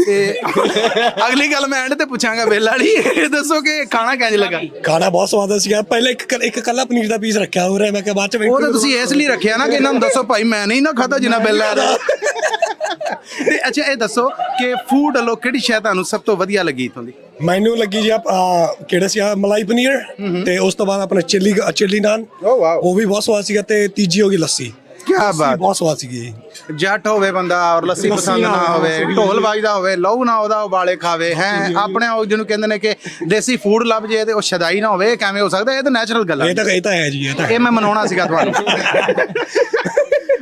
ਤੇ ਅਗਲੀ ਗੱਲ ਮੈਂ ਐਂਡ ਤੇ ਪੁੱਛਾਂਗਾ ਬਿੱਲ ਵਾਲੀ। ਇਹ ਦੱਸੋ ਕਿ ਖਾਣਾ ਕਿੰਜ ਲੱਗਾ? ਖਾਣਾ ਬਹੁਤ ਸਵਾਦ ਸੀਗਾ। ਪਹਿਲੇ ਇੱਕ ਕੱਲਾ ਪਨੀਰ ਦਾ ਪੀਸ ਰੱਖਿਆ ਹੋ ਰਿਹਾ, ਮੈਂ ਕਿਹਾ ਬਾਅਦ ਚ ਉਹ ਤਾਂ ਤੁਸੀਂ ਇਸ ਲਈ ਰੱਖਿਆ ਨਾ ਕਿ ਇਹਨਾਂ ਨੂੰ ਦੱਸੋ ਭਾਈ ਮੈਂ ਨਹੀਂ ਨਾ ਖਾਧਾ ਜਿੰਨਾ ਬਿੱਲ ਆਇਆ। ਤੇ ਅੱਛਾ ਇਹ ਦੱਸੋ ਕਿ ਫੂਡ ਵੱਲੋਂ ਕਿਹੜੀ ਸ਼ੈ ਤੁਹਾਨੂੰ ਸਭ ਤੋਂ ਵਧੀਆ ਲੱਗੀ ਇਥੋਂ ਦੀ? ਮੈਨੂੰ ਲੱਗੀ ਜੀ ਕਿਹੜਾ ਸੀ ਮਲਾਈ ਪਨੀਰ, ਤੇ ਉਸ ਤੋਂ ਬਾਅਦ ਆਪਣਾ ਚਿੱਲੀ ਨਾਨ, ਉਹ ਵੀ ਬਹੁਤ ਸਵਾਦ ਸੀਗਾ, ਤੇ ਤੀਜੀ ਹੋ ਗਈ ਲੱਸੀ। ਕਿਆ ਬਾਤ, ਬਹੁਤ ਸਵਾਦ ਸੀਗੀ। ਜੱਟ ਹੋਵੇ ਬੰਦਾ ਔਰ ਲੱਸੀ ਪਸੰਦ ਨਾ ਹੋਵੇ, ਢੋਲ ਵੱਜਦਾ ਹੋਵੇ, ਲਹੂ ਨਾ ਉਹਦਾ ਉਬਾਲੇ ਖਾਵੇ ਹੈ, ਆਪਣੇ ਉਹ ਜਿਹਨੂੰ ਕਹਿੰਦੇ ਨੇ ਕਿ ਦੇਸੀ ਫੂਡ ਲੱਭ ਜੇ ਤੇ ਉਹ ਸ਼ਦਾਈ ਨਾ ਹੋਵੇ, ਕਿਵੇਂ ਹੋ ਸਕਦਾ? ਇਹ ਤਾਂ ਨੈਚੁਰਲ ਗੱਲ ਹੈ। ਇਹ ਤਾਂ ਹੈ ਜੀ, ਇਹ ਮੈਂ ਮਨਾਉਣਾ ਸੀਗਾ ਤੁਹਾਨੂੰ।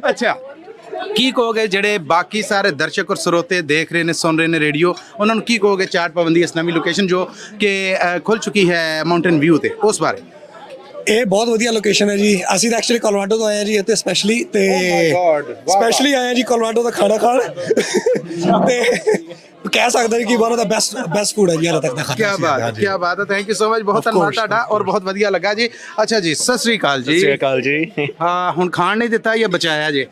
ਅੱਛਾ ਕੀ ਕਹੋਗੇ ਜਿਹੜੇ ਬਾਕੀ ਸਾਰੇ ਦਰਸ਼ਕ ਔਰ ਸਰੋਤੇ ਦੇਖ ਰਹੇ ਨੇ, ਸੁਣ ਰਹੇ ਨੇ ਰੇਡੀਓ, ਉਹਨਾਂ ਨੂੰ ਕੀ ਕਹੋਗੇ ਚਾਟ ਭਵਨ ਦੀ ਇਸ ਨਵੀਂ ਲੋਕੇਸ਼ਨ ਜੋ ਕਿ ਖੁੱਲ ਚੁੱਕੀ ਹੈ ਮਾਊਂਟੇਨ ਵਿਊ ਤੇ, ਉਸ ਬਾਰੇ? ਇਹ ਬਹੁਤ ਵਧੀਆ ਲੋਕੇਸ਼ਨ ਹੈ ਜੀ। ਅਸੀਂ ਤਾਂ ਐਕਚੁਅਲੀ ਕੋਲੋਰਾਡੋ ਤੋਂ ਆਏ ਹਾਂ ਜੀ ਇੱਥੇ ਸਪੈਸ਼ਲੀ, ਤੇ ਸਪੈਸ਼ਲੀ ਆਏ ਹਾਂ ਜੀ ਕੋਲੋਰਾਡੋ ਦਾ ਖਾਣਾ ਖਾਣ, ਤੇ ਕਹਿ ਸਕਦੇ ਨੇ ਕਿ one of the best food ਹੈ ਜੀ ਹਾਲੇ ਤੱਕ ਦਾ ਖਾਣਾ। ਕੀ ਬਾਤ ਹੈ, ਥੈਂਕ ਯੂ ਸੋ ਮਚ, ਬਹੁਤ ਧੰਨਵਾਦ ਤੁਹਾਡਾ ਔਰ ਬਹੁਤ ਵਧੀਆ ਲੱਗਾ ਜੀ। ਅੱਛਾ ਜੀ, ਸਤਿ ਸ੍ਰੀ ਅਕਾਲ ਜੀ। ਸਤਿ ਸ੍ਰੀ ਅਕਾਲ ਜੀ। ਹਾਂ ਹੁਣ ਖਾਣ ਨਹੀਂ ਦਿੱਤਾ ਜਾਂ ਬਚਾਇਆ ਜੀ?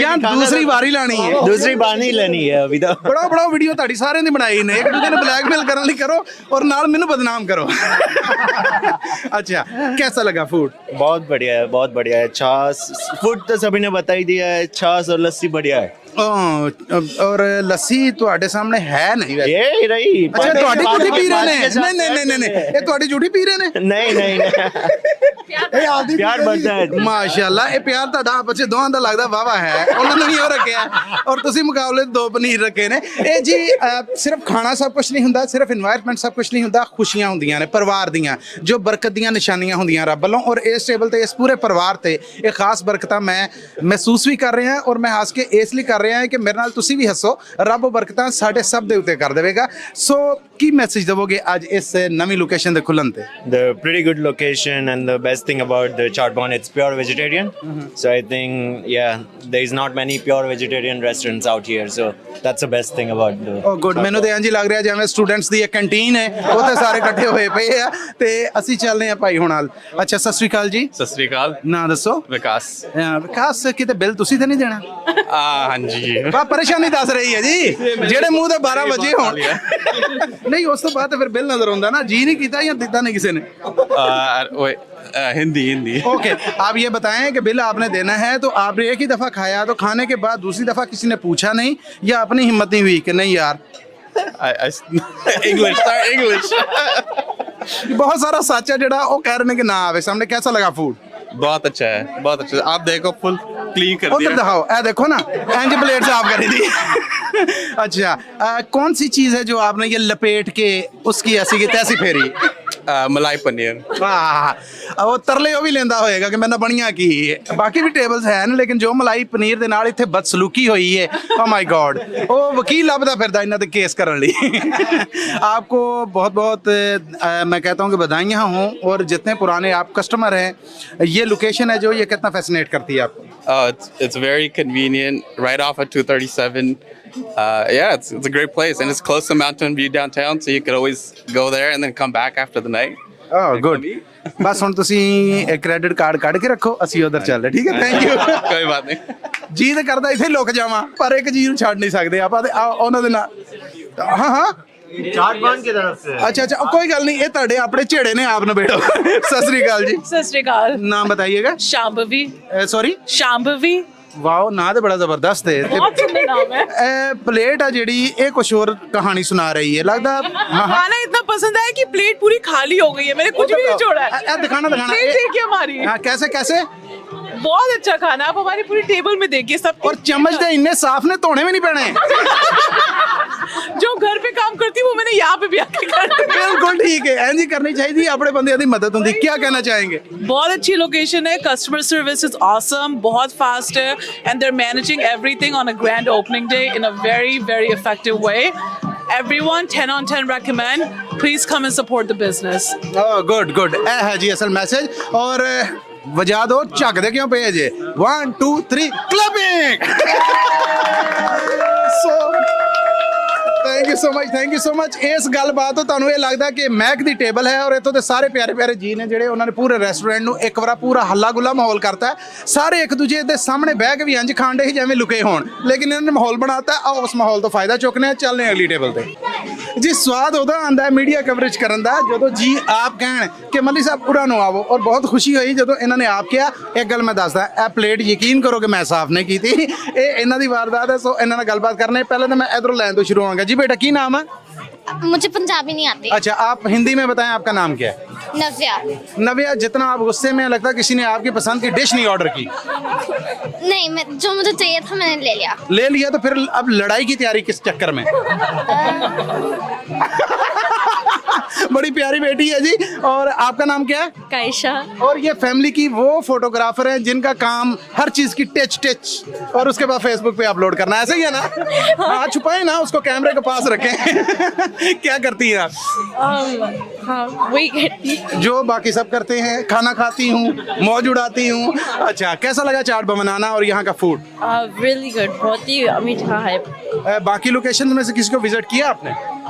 ਜਾਂ ਦੂਸਰੀ ਵਾਰੀ ਲਾਣੀ ਹੈ? दूसरी बार नहीं लेनी है अभी तो। ਬੜਾ ਵੀਡੀਓ ਤੁਹਾਡੀ ਸਾਰਿਆਂ ਦੀ ਬਣਾਈ ਨੇ, ਇੱਕ ਦੂਜੇ ਨੂੰ ਬਲੈਕਮੇਲ ਕਰਨ ਲਈ ਕਰੋ ਔਰ ਨਾਲ ਮੈਨੂੰ ਬਦਨਾਮ ਕਰੋ। अच्छा कैसा लगा फूड? बहुत बढ़िया है, बहुत बढ़िया है। छाछ फूड तो सभी ने बता ही दिया है, छाछ और लस्सी बढ़िया है। और लस्सी ਤੁਹਾਡੇ ਸਾਹਮਣੇ ਹੈ ਨਹੀਂ ਵੈਸੇ? ये रही। अच्छा ਤੁਹਾਡੀ ਝੂਠੀ ਪੀ ਰਹੇ ਨੇ? ਨਹੀਂ ਇਹ ਤੁਹਾਡੀ ਝੂਠੀ ਪੀ ਰਹੇ ਨੇ? नहीं प्यार बढ़ता है। ਮਾਸ਼ਾਅੱਲਾ, ਇਹ ਪਿਆਰ ਤੁਹਾਡਾ ਆਪਸ ਵਿੱਚ ਦੋਹਾਂ ਦਾ ਲੱਗਦਾ ਵਾਵਾ ਹੈ। ਉਹਨਾਂ ਨੇ ਵੀ ਉਹ ਰੱਖਿਆ ਔਰ ਤੁਸੀਂ ਮੁਕਾਬਲੇ 2 ਪਨੀਰ ਰੱਖੇ ਨੇ। ਇਹ ਜੀ ਸਿਰਫ ਖਾਣਾ ਸਭ ਕੁਝ ਨਹੀਂ ਹੁੰਦਾ, ਸਿਰਫ এনवायरमेंट ਸਭ ਕੁਝ ਨਹੀਂ ਹੁੰਦਾ, ਖੁਸ਼ੀਆਂ ਹੁੰਦੀਆਂ ਨੇ ਪਰਿਵਾਰ ਦੀਆਂ ਜੋ ਬਰਕਤ ਦੀਆਂ ਨਿਸ਼ਾਨੀਆਂ ਹੁੰਦੀਆਂ ਰੱਬ ਵੱਲੋਂ, ਔਰ ਇਸ ਟੇਬਲ ਤੇ ਇਸ ਪੂਰੇ ਪਰਿਵਾਰ ਤੇ ਇਹ ਖਾਸ ਬਰਕਤਾਂ ਮੈਂ ਮਹਿਸੂਸ ਵੀ ਕਰ ਰਿਹਾ ਔਰ ਮੈਂ ਹੱਸ ਕੇ ਇਸ ਲਈ ਕਰ ਰਿਹਾ ਹਾਂ ਕਿ ਮੇਰੇ ਨਾਲ ਤੁਸੀਂ ਵੀ ਹੱਸੋ, ਰੱਬ ਬਰਕਤਾਂ ਸਾਡੇ ਸਭ ਦੇ ਉੱਤੇ ਕਰ ਦੇਵੇਗਾ। ਸੋ ਕੀ ਮੈਸੇਜ ਦੇਵੋਗੇ ਅੱਜ ਇਸ ਨਵੀਂ ਲੋਕੇਸ਼ਨ ਦੇ ਖੁੱਲਣ ਤੇ? The pretty good location, and the best thing about the Chaat Bhavan, it's pure vegetarian. So I think there is not many pure vegetarian restaurants out here, so that's the best thing about the Oh good, ਮੈਨੂੰ ਤੇ ਇੰਜ ਲੱਗ ਰਿਹਾ ਜਿਵੇਂ ਸਟੂਡੈਂਟਸ ਦੀ ਇੱਕ ਕੈਂਟੀਨ ਹੈ, ਉੱਥੇ ਸਾਰੇ ਇਕੱਠੇ ਹੋਏ ਪਏ ਆ ਤੇ ਅਸੀਂ ਚੱਲਦੇ ਆ ਭਾਈ ਹੁਣ ਨਾਲ। ਅੱਛਾ ਸਤਿ ਸ੍ਰੀ ਅਕਾਲ ਜੀ। ਸਤਿ ਸ੍ਰੀ ਅਕਾਲ। ਨਾਂ ਦੱਸੋ। ਵਿਕਾਸ। ਵਿਕਾਸ ਕਿਤੇ ਬਿੱਲ ਤੁਸੀਂ ਤਾਂ ਨਹੀਂ ਦੇਣਾ? ਹਾਂਜੀ ਬਾ ਪਰੇਸ਼ਾਨੀ ਦੱਸ ਰਹੀ ਹੈ ਜੀ, ਜਿਹੜੇ ਮੂੰਹ ਤੇ 12 ਵਜੇ ਹੋਣ। ਨਹੀਂ ਉਸ ਤੋਂ ਬਾਅਦ ਫਿਰ ਬਿੱਲ ਨਜ਼ਰ ਆਉਂਦਾ ਨਾ, ਜੀ नहीं कीता या दिता नहीं किसी ने? हिंदी। ओके, आप ये बताएं कि बिल आपने देना है तो आपने एक ही दफ़ा खाया, तो खाने के बाद दूसरी दफ़ा किसी ने पूछा नहीं या अपनी हिम्मत नहीं हुई कि नहीं यार? इंग्लिश बहुत सारा साचा जड़ा वो कह रहे हैं कि ना आवे सामने। कैसा लगा फूड? बहुत अच्छा है, बहुत अच्छा है। आप देखो फुल क्लीन कर दिया। उधर दिखाओ, ए देखो ना इंज प्लेट साफ करी दी। अच्छा कौन सी चीज़ है जो आपने ये लपेट के उसकी ऐसी की तैसी फेरी? मलाई पनीर। वाह, वो तरले वो भी लेंदा होएगा कि मैंने बढ़िया की। बाकी भी टेबल्स हैं लेकिन जो मलाई पनीर दे नाल इत्थे बदसलूकी हुई है, ओ माय गॉड, वो वकील लभदा फिरदा इन्हां ते केस करन लई। आपको बहुत बहुत मैं कहता हूँ कि बधाइयाँ हों, और जितने पुराने आप कस्टमर हैं, ये लोकेशन है जो ये कितना फैसिनेट करती है आपको? It's very convenient, right off of 237. It's a great place, and it's close to Mountain View downtown, so you could always go there and then come back after the night. Oh, good. बस ਹੁਣ ਤੁਸੀਂ ਕ੍ਰੈਡਿਟ ਕਾਰਡ ਕੱਢ ਕੇ ਰੱਖੋ, ਅਸੀਂ ਉਧਰ ਚੱਲਦੇ। ਠੀਕ ਹੈ, ਥੈਂਕ ਯੂ। ਕੋਈ ਬਾਤ ਨਹੀਂ। ਜੀ ਤਾਂ ਕਰਦਾ ਇੱਥੇ ਲੁਕ ਜਾਵਾਂ, ਪਰ ਇੱਕ ਜੀ ਨੂੰ ਛੱਡ ਨਹੀਂ ਸਕਦੇ ਆਪਾਂ ਤੇ ਉਹਨਾਂ ਦੇ ਨਾਲ। ਹਾਂ चाट भवन की तरफ से। अच्छा अच्छा, कोई गल नहीं, ये ਤੁਹਾਡੇ ਆਪਣੇ ਝੇੜੇ ਨੇ, ਆਪ ਨਿਬੇੜੋ। सत श्री अकाल जी। सत श्री अकाल। नाम बताइएगा। शांभवी। सॉरी, शांभवी। ਵਾਓ, ਨਾਂ ਤੇ ਬੜਾ ਜ਼ਬਰਦਸਤ ਹੈ। बहुत सुंदर नाम है। ਇਹ ਪਲੇਟ ਆ ਜਿਹੜੀ, ਇਹ ਕੁਝ ਹੋਰ ਕਹਾਣੀ ਸੁਣਾ ਰਹੀ ਹੈ ਲੱਗਦਾ। खाना इतना पसंद आया कि प्लेट पूरी खाली हो गई है, मैंने कुछ भी नहीं छोड़ा है। दिखाना प्लेट देखिए हमारी। हाँ, कैसे कैसे? बहुत अच्छा खाना, आप हमारी पूरी टेबल में देखिए सब। और चम्मच तो इतने साफ ने, धोने भी नहीं पैने। जो घर पे काम करती वो मैंने यहाँ पे भी आके कर दिया। बिल्कुल ठीक है, ऐसी करनी चाहिए, अपने बंदे की मदद होती। क्या कहना चाहेंगे? बहुत अच्छी लोकेशन है, कस्टमर सर्विस इज ऑसम, बहुत फास्ट है, and they are managing everything on a grand opening day in a very very effective way. Everyone 10 on 10 recommend. Please come and support the business. Oh, good good. ਇਹ ਹੈ ਜੀ ਅਸਲ ਮੈਸੇਜ। और ਵਜਾ ਦੋ, ਝੱਕਦੇ ਕਿਉਂ ਪਏ ਜੇ? 1 2 3 clapping. So thank you so much, thank you so much. इस गलबात ਤੋਂ ਤੁਹਾਨੂੰ ਇਹ ਲੱਗਦਾ ਕਿ ਮੈਕ ਦੀ ਟੇਬਲ ਹੈ ਔਰ ਇੱਥੋਂ ਦੇ ਸਾਰੇ ਪਿਆਰੇ ਪਿਆਰੇ ਜੀ ਨੇ ਜਿਹੜੇ ਉਹਨਾਂ ਨੇ ਪੂਰੇ ਰੈਸਟੋਰੈਂਟ ਨੂੰ ਇੱਕ ਵਾਰ ਪੂਰਾ ਹੱਲਾ ਗੁੱਲਾ ਮਾਹੌਲ ਕਰਤਾ। ਸਾਰੇ ਇੱਕ ਦੂਜੇ ਦੇ ਸਾਹਮਣੇ ਬਹਿ ਕੇ ਵੀ ਇੰਜ ਖਾਂਡੇ ਸੀ ਜਿਵੇਂ ਲੁਕੇ ਹੋਣ, ਲੇਕਿਨ ਇਹਨਾਂ ਨੇ ਮਾਹੌਲ ਬਣਾਤਾ। ਆਓ ਉਸ ਮਾਹੌਲ ਤੋਂ ਫਾਇਦਾ ਚੁੱਕਨੇ ਆ, ਚੱਲਨੇ ਅਗਲੀ ਟੇਬਲ ਤੇ। ਜੀ ਸਵਾਦ ਉਹਦਾ ਆਉਂਦਾ ਹੈ ਮੀਡੀਆ ਕਵਰੇਜ ਕਰਨ ਦਾ ਜਦੋਂ ਜੀ ਆਪ ਕਹਿਣ ਕਿ ਮੱਲੀ ਸਾਹਿਬ ਉਰਾਂ ਨੂੰ ਆਵੋ, ਔਰ ਬਹੁਤ ਖੁਸ਼ੀ ਹੋਈ ਜਦੋਂ ਇਹਨਾਂ ਨੇ ਆਪ ਕਿਹਾ। ਇੱਕ ਗੱਲ ਮੈਂ ਦੱਸਦਾ, ਇਹ ਪਲੇਟ ਯਕੀਨ ਕਰੋ ਕਿ ਮੈਂ ਸਾਫ਼ ਨਹੀਂ ਕੀਤੀ, ਇਹ ਇਹਨਾਂ ਦੀ ਵਾਰਦਾਤ ਹੈ। ਸੋ ਇਹਨਾਂ ਨਾਲ ਗੱਲਬਾਤ ਕਰਨੇ ਪਹਿਲਾਂ ਤਾਂ मैं इधरों लाइन तो शुरू होऊंगा। जी बेटा, की नाम है? मुझे पंजाबी नहीं आती। अच्छा, आप हिंदी में बताएं, आपका नाम क्या है? नव्या। नव्या, जितना आप गुस्से में, लगता है किसी ने आपकी पसंद की डिश नहीं ऑर्डर की। नहीं, मैं जो मुझे चाहिए था मैंने ले लिया। ले लिया तो फिर अब लड़ाई की तैयारी किस चक्कर में? बड़ी प्यारी बेटी है जी। और आपका नाम क्या है? कायशा। और ये फैमिली की वो फोटोग्राफर हैं जिनका काम हर चीज की टच और उसके बाद फेसबुक पे अपलोड करना, ऐसे ही है ना? हाँ, छुपाए ना उसको, कैमरे के पास रखें। क्या करती हैं आप? हाँ, वही करती हूँ जो बाकी सब करते हैं। खाना खाती हूँ, मौज उड़ाती हूँ। अच्छा, कैसा लगा चाट भवन आना और यहाँ का फूड? रियली गुड, बहुत ही मीठा है। बाकी लोकेशन में से किसी को विजिट किया आपने?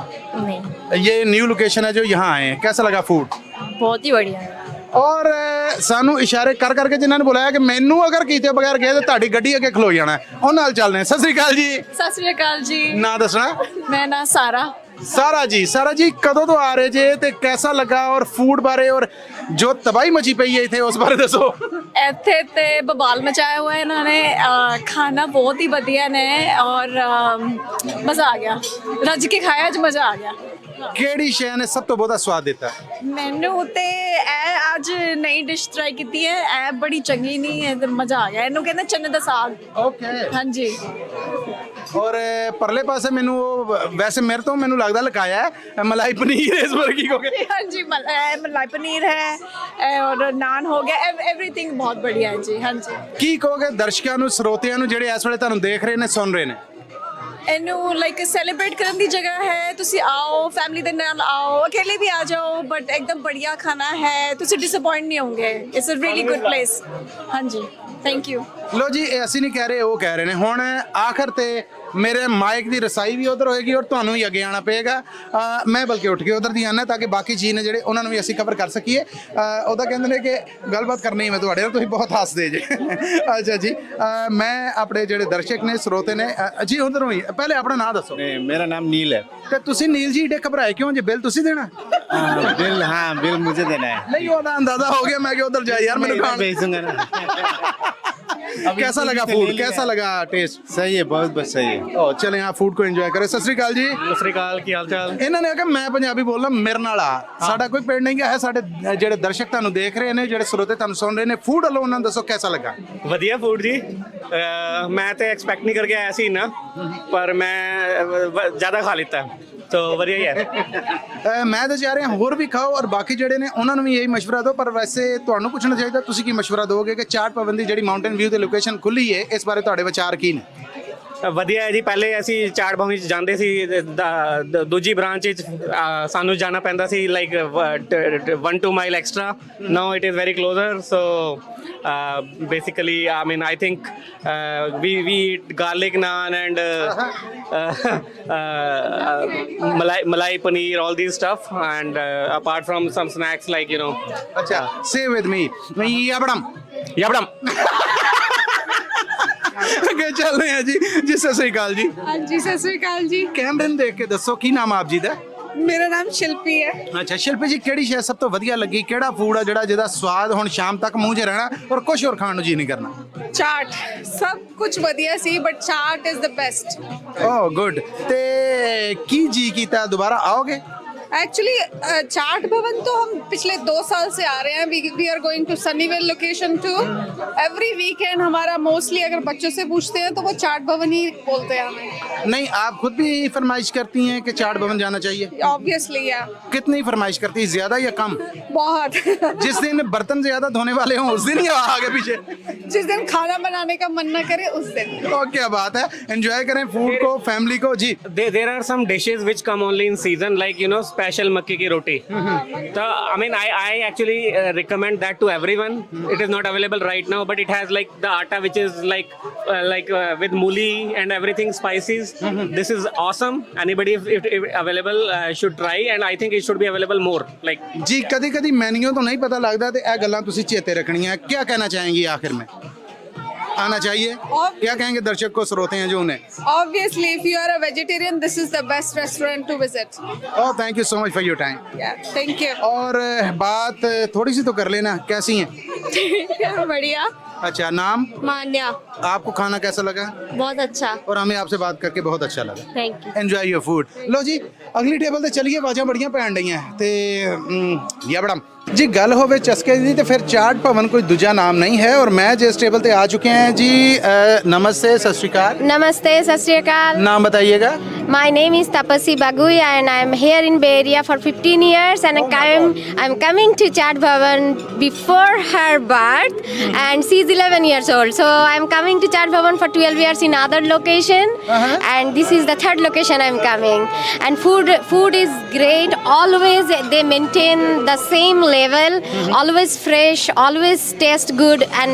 नहीं। ये न्यू लोकेशन है जो यहाँ आए हैं, कैसा लगा फूड? बहुत ही बढ़िया है। और सानू इशारे कर करके जिन्होंने बुलाया कि मैनू अगर कीते बगैर गए तो ताड़ी गड्डी अगे खलो जाना है, उन्हां नाल चलने। सत श्री अकाल जी। सत श्री अकाल जी। ना दसना? मैं ना सारा। सारा जी, सारा जी कदों तो आ रहे जे ते कैसा लगा, और फूड बारे और जो तबाही मची पई है इथे उस बारे दसो। ਇੱਥੇ ਤੇ ਬਵਾਲ ਮਚਾਇਆ ਹੋਇਆ ਇਹਨਾਂ ਨੇ। ਖਾਣਾ ਬਹੁਤ ਹੀ ਵਧੀਆ ਨੇ ਔਰ ਮਜ਼ਾ ਆ ਗਿਆ, ਰੱਜ ਕੇ ਖਾਇਆ, ਅੱਜ ਮਜ਼ਾ ਆ ਗਿਆ। ਕਿਹੜੀ ਸ਼ੈ ਨੇ ਸਭ ਤੋਂ ਬਹੁਤਾ ਸਵਾਦ ਦਿੱਤਾ? ਮੈਨੂੰ ਤੇ ਇਹ ਅੱਜ ਨਈ ਡਿਸ਼ ਟਰਾਈ ਕੀਤੀ ਹੈ, ਇਹ ਬੜੀ ਚੰਗੀ ਨਹੀਂ ਹੈ ਤੇ ਮਜ਼ਾ ਆ ਗਿਆ। ਇਹਨੂੰ ਕਹਿੰਦੇ ਚਨੇ ਦਾ ਸਾਗ। ਓਕੇ, ਹਾਂਜੀ। और परले पासे मैनू वैसे मेरे तो मैनू लगता लकाया है मलाई पनीर इस वर्गी को। ਹਾਂਜੀ, ਮਲਾਈ ਪਨੀਰ ਹੈ ਔਰ ਨਾਨ ਹੋ ਗਿਆ, एवरीथिंग ਬਹੁਤ बढ़िया ਹੈ ਜੀ। ਹਾਂਜੀ। ਕੀ ਕਹੋਗੇ ਦਰਸ਼ਕਾਂ ਨੂੰ, ਸਰੋਤਿਆਂ ਨੂੰ ਜਿਹੜੇ ਇਸ ਵੇਲੇ ਤੁਹਾਨੂੰ ਦੇਖ ਰਹੇ ਨੇ, ਸੁਣ ਰਹੇ ਨੇ? ਇਹਨੂੰ ਲਾਈਕ ਸੈਲੀਬ੍ਰੇਟ ਕਰਨ ਦੀ ਜਗ੍ਹਾ ਹੈ। ਤੁਸੀਂ ਆਓ, ਫੈਮਿਲੀ ਦੇ ਨਾਲ ਆਓ, ਅਕੇਲੇ ਵੀ ਆ ਜਾਓ, ਬਟ ਇੱਕਦਮ बढ़िया ਖਾਣਾ ਹੈ, ਤੁਸੀਂ ਡਿਸਅਪਾਇੰਟ ਨਹੀਂ ਹੋਗੇ। It's a really good place. ਹਾਂਜੀ, ਥੈਂਕ ਯੂ। ਲੋ ਜੀ, ਇਹ ਅਸੀਂ ਨਹੀਂ ਕਹਿ ਰਹੇ, ਉਹ ਕਹਿ ਰਹੇ ਨੇ। ਹੁਣ ਆਖਰ ਤੇ ਮੇਰੇ ਮਾਈਕ ਦੀ ਰਸਾਈ ਵੀ ਉਧਰ ਹੋਏਗੀ ਔਰ ਤੁਹਾਨੂੰ ਵੀ ਅੱਗੇ ਆਣਾ ਪਏਗਾ। ਮੈਂ ਬਲਕਿ ਉੱਠ ਕੇ ਉਧਰ ਦੀ ਆਣਾ ਤਾਂ ਕਿ ਬਾਕੀ ਚੀਜ਼ ਨੇ ਜਿਹੜੇ ਉਹਨਾਂ ਨੂੰ ਵੀ ਅਸੀਂ ਕਵਰ ਕਰ ਸਕੀਏ। ਉਹਦਾ ਕਹਿੰਦੇ ਨੇ ਕਿ ਗੱਲਬਾਤ ਕਰਨੀ ਮੈਂ ਤੁਹਾਡੇ ਨਾਲ, ਤੁਸੀਂ ਬਹੁਤ ਹੱਸਦੇ ਜੇ। ਅੱਛਾ ਜੀ, ਮੈਂ ਆਪਣੇ ਜਿਹੜੇ ਦਰਸ਼ਕ ਨੇ, ਸਰੋਤੇ ਨੇ ਜੀ, ਉਧਰੋਂ ਹੀ ਪਹਿਲੇ ਆਪਣਾ ਨਾਮ ਦੱਸੋ। मेरा नाम नील है। ਤੇ ਤੁਸੀਂ ਨੀਲ ਜੀ ਏਡੇ ਘਬਰਾਏ ਕਿਉਂ ਜੇ? ਬਿੱਲ ਤੁਸੀਂ ਦੇਣਾ? बिल, हाँ बिल मुझे देना है। नहीं, ਉਹਦਾ ਅੰਦਾਜ਼ਾ ਹੋ ਗਿਆ मैं कि उधर जाए यार, मैंने खाना भेजूंगा ना। कैसा लगा फूड, कैसा लगा टेस्ट? सही है, बहुत बहुत सही है। ओ चले आप फूड को एंजॉय करें। सत श्री अकाल जी। सत श्री अकाल, की हाल चाल? ਇਹਨਾਂ ਨੇ ਕਿਹਾ ਮੈਂ ਪੰਜਾਬੀ ਬੋਲਣਾ, ਮੇਰੇ ਨਾਲ ਆ। ਸਾਡਾ ਕੋਈ ਪਿੰਡ ਨਹੀਂ ਗਿਆ ਹੈ। ਸਾਡੇ ਜਿਹੜੇ ਦਰਸ਼ਕ ਤੁਹਾਨੂੰ ਦੇਖ ਰਹੇ ਨੇ, ਜਿਹੜੇ ਸਰੋਤੇ ਤੁਹਾਨੂੰ ਸੁਣ ਰਹੇ ਨੇ, ਫੂਡ ਵੱਲੋਂ ਉਹਨਾਂ ਨੂੰ ਦੱਸੋ कैसा लगा? ਵਧੀਆ ਫੂਡ ਜੀ। ਮੈਂ ਤੇ ਐਕਸਪੈਕਟ ਨਹੀਂ ਕਰਕੇ ਆਇਆ ਸੀ ਨਾ, ਪਰ ਮੈਂ ਜ਼ਿਆਦਾ ਖਾ ਲਿੱਤਾ, तो ਵਧੀਆ ਹੀ ਹੈ। ਮੈਂ ਤਾਂ ਚਾਹ ਰਿਹਾ ਹੋਰ ਵੀ ਖਾਓ ਔਰ ਬਾਕੀ ਜਿਹੜੇ ਨੇ ਉਹਨਾਂ ਨੂੰ ਵੀ ਇਹੀ ਮਸ਼ਵਰਾ ਦਿਓ। ਪਰ ਵੈਸੇ ਤੁਹਾਨੂੰ ਪੁੱਛਣਾ ਚਾਹੀਦਾ, ਤੁਸੀਂ ਕੀ ਮਸ਼ਵਰਾ ਦਿਓਗੇ ਕਿ ਚਾਟ ਭਵਨ ਦੀ ਜਿਹੜੀ ਮਾਊਂਟੇਨ ਵਿਊ ਤੇ ਲੋਕੇਸ਼ਨ ਖੁੱਲੀ ਹੈ, ਇਸ ਬਾਰੇ ਤੁਹਾਡੇ ਵਿਚਾਰ ਕੀ ਨੇ? ਵਧੀਆ ਹੈ ਜੀ। ਪਹਿਲੇ ਅਸੀਂ ਚਾਟ ਭਵਨ ਵਿੱਚ ਜਾਂਦੇ ਸੀ, ਦੂਜੀ ਬ੍ਰਾਂਚ ਵਿੱਚ ਸਾਨੂੰ ਜਾਣਾ ਪੈਂਦਾ ਸੀ like 1-2 mile extra. Now it is very closer. So basically, I mean, I think we eat garlic naan and malai paneer, all these stuff, and apart from some snacks like, you know. Acha, say with me, yabadam. ਅੱਗੇ ਚੱਲ ਰਹੇ ਆ ਜੀ। ਜੀ ਸਤਿ ਸ੍ਰੀ ਅਕਾਲ ਜੀ। ਹਾਂਜੀ, ਸਤਿ ਸ੍ਰੀ ਅਕਾਲ ਜੀ। ਕੈਮਰੇ ਨੂੰ ਦੇਖ ਕੇ ਦੱਸੋ ਕੀ ਨਾਮ ਆਪ ਜੀ ਦਾ? ਮੇਰਾ ਨਾਮ ਸ਼ਿਲਪੀ ਹੈ। ਅੱਛਾ ਸ਼ਿਲਪੀ ਜੀ, ਕਿਹੜੀ ਸ਼ੈ ਸਭ ਤੋਂ ਵਧੀਆ ਲੱਗੀ? ਕਿਹੜਾ ਫੂਡ ਆ ਜਿਹੜਾ ਜਿਹਦਾ ਸਵਾਦ ਹੁਣ ਸ਼ਾਮ ਤੱਕ ਮੂੰਹ 'ਚ ਰਹਿਣਾ ਔਰ ਕੁਝ ਹੋਰ ਖਾਣ ਨੂੰ ਜੀ ਨਹੀਂ ਕਰਨਾ? ਚਾਟ ਸਭ ਕੁਝ ਵਧੀਆ ਸੀ but chaat is the best. Oh good. ਤੇ ਕੀ ਜੀ ਕੀਤਾ ਦੁਬਾਰਾ आओगे? एक्चुअली चाट भवन तो हम पिछले 2 साल से आ रहे हैं। We are going to Sunnyvale location too. Every weekend हमारा मोस्टली अगर बच्चों से पूछते हैं तो वो चाट भवन ही बोलते हैं हमें। नहीं, आप खुद भी फरमाइश करती हैं कि चाट भवन जाना चाहिए? ऑब्वियसली या। कितनी फरमाइश करती है, ज्यादा या कम? बहुत। जिस दिन बर्तन ज्यादा धोने वाले हों उस दिन ही आगे पीछे? जिस दिन खाना बनाने का मन ना करे उस दिन। क्या बात है, एंजॉय करें फूड को, फैमिली को। जी there are some dishes which come only in season, like special मक्की की रोटी. So I mean I actually recommend that to everyone. It is not available right now, but it has like the atta which is like with mooli and everything, spices. This is awesome. Anybody if available should try, and I think it should be available more. Like जी कदी कदी मेन्यू तो नहीं पता लगता, तो यह गल्लां तुसीं चेते रखनियां। क्या कहना चाहेंगी आखिर में? आना चाहिए? क्या कहेंगे दर्शक को, श्रोते हैं जो उन्हें? Obviously, if you are a vegetarian, this is the best restaurant to visit. Oh, thank you so much for your time. Yeah, thank you. और बात थोड़ी सी तो कर लेना, कैसी हैं? बढ़िया। अच्छा, नाम? मान्या। आपको खाना कैसा लगा? बहुत अच्छा। और हमें आपसे बात करके बहुत अच्छा लगा। Thank you. Enjoy your food. लो जी अगली टेबल ਤੇ ਚੱਲੀਏ, ਆਵਾਜ਼ਾਂ ਬੜੀਆਂ ਪੈਣ ਡਈਆਂ ਤੇ ਯਾ ਬੜਾ जी गल होवे चस्के दी तो फिर चाट भवन कोई दूजा नाम नहीं है। और मैं जिस टेबल पे आ चुके हैं जी, नमस्ते, सत श्री अकाल। Namaste, Sat Shri Akal. नाम बताइएगा। My name is Tapasi Bagui and I'm here in Bay Area for 15 years and I'm coming to Chaat Bhavan before her birth and she's 11 years old. So I'm coming to Chaat Bhavan for 12 years in other location and this is the third location I'm coming. And food is great. Always they maintain the same level, always fresh, always taste good. And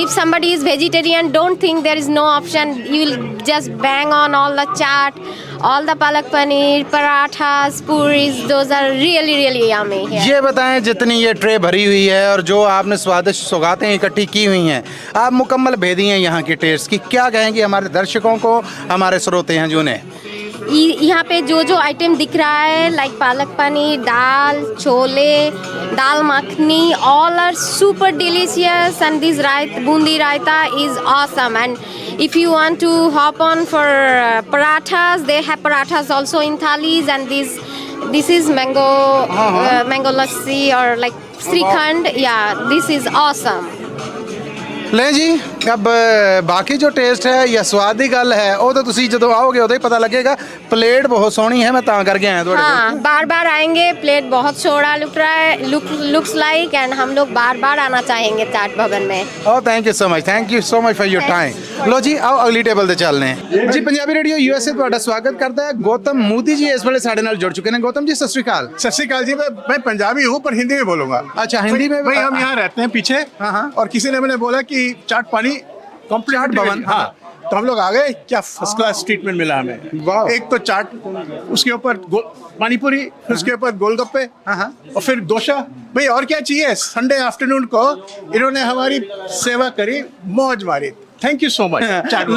if somebody is vegetarian, don't think there is no option. You will just bang on all the chaat, all the palak paneer, parathas, puris. Those are really really yummy here. ये बताएं, जितनी ये ट्रे भरी हुई है और जो आपने स्वादिष्ट सौगातें इकट्ठी की हुई हैं, आप मुकम्मल भेदी हैं यहाँ के टेस्ट की, क्या कहेंगे हमारे दर्शकों को, हमारे श्रोते हैं जो ने? यहाँ पे जो आइटम दिख रहा है like palak paneer, dal, chole, dal makhani, all are super delicious and this bundi raita is awesome. And if you want to hop on for parathas, they have parathas also in thalis. And this is mango lassi or like srikhand. Yeah, this is awesome. ਲੈ ਜੀ अब बाकी जो टेस्ट है या स्वाद की गल है वो तो तुसी जदों आओगे उदों ही पता लगेगा। प्लेट बहुत सोहनी है, मैं तां करके आया थोड़े। हाँ, बार बार आएंगे। प्लेट बहुत छोटा लुक्स लाइक एंड हम लोग बार बार आना चाहेंगे चाट भवन में। Oh thank you so much for your time. लो जी आओ अगली टेबल ते चलने हैं जी। पंजाबी रेडियो यूएसए ਤੁਹਾਡਾ स्वागत करता है। गौतम मोदी जी इस वेले साडे नाल जुड़ चुके हैं। गौतम जी सत श्री अकाल। सत श्री अकाल जी। मैं पंजाबी हूँ पर हिंदी में बोलूंगा। अच्छा, हिंदी में? भाई हम यहाँ रहते हैं पीछे। और किसी ने मैंने बोला कि चाट पानी चाट भवन। हाँ, तो हम लोग आ गए। क्या फर्स्ट क्लास ट्रीटमेंट मिला हमें। एक तो चाट, उसके ऊपर पानीपुरी, उसके ऊपर गोलगप्पे और फिर डोसा। भाई और क्या चाहिए। संडे आफ्टरनून को इन्होंने हमारी सेवा करी, मौज मारी। Thank you so much.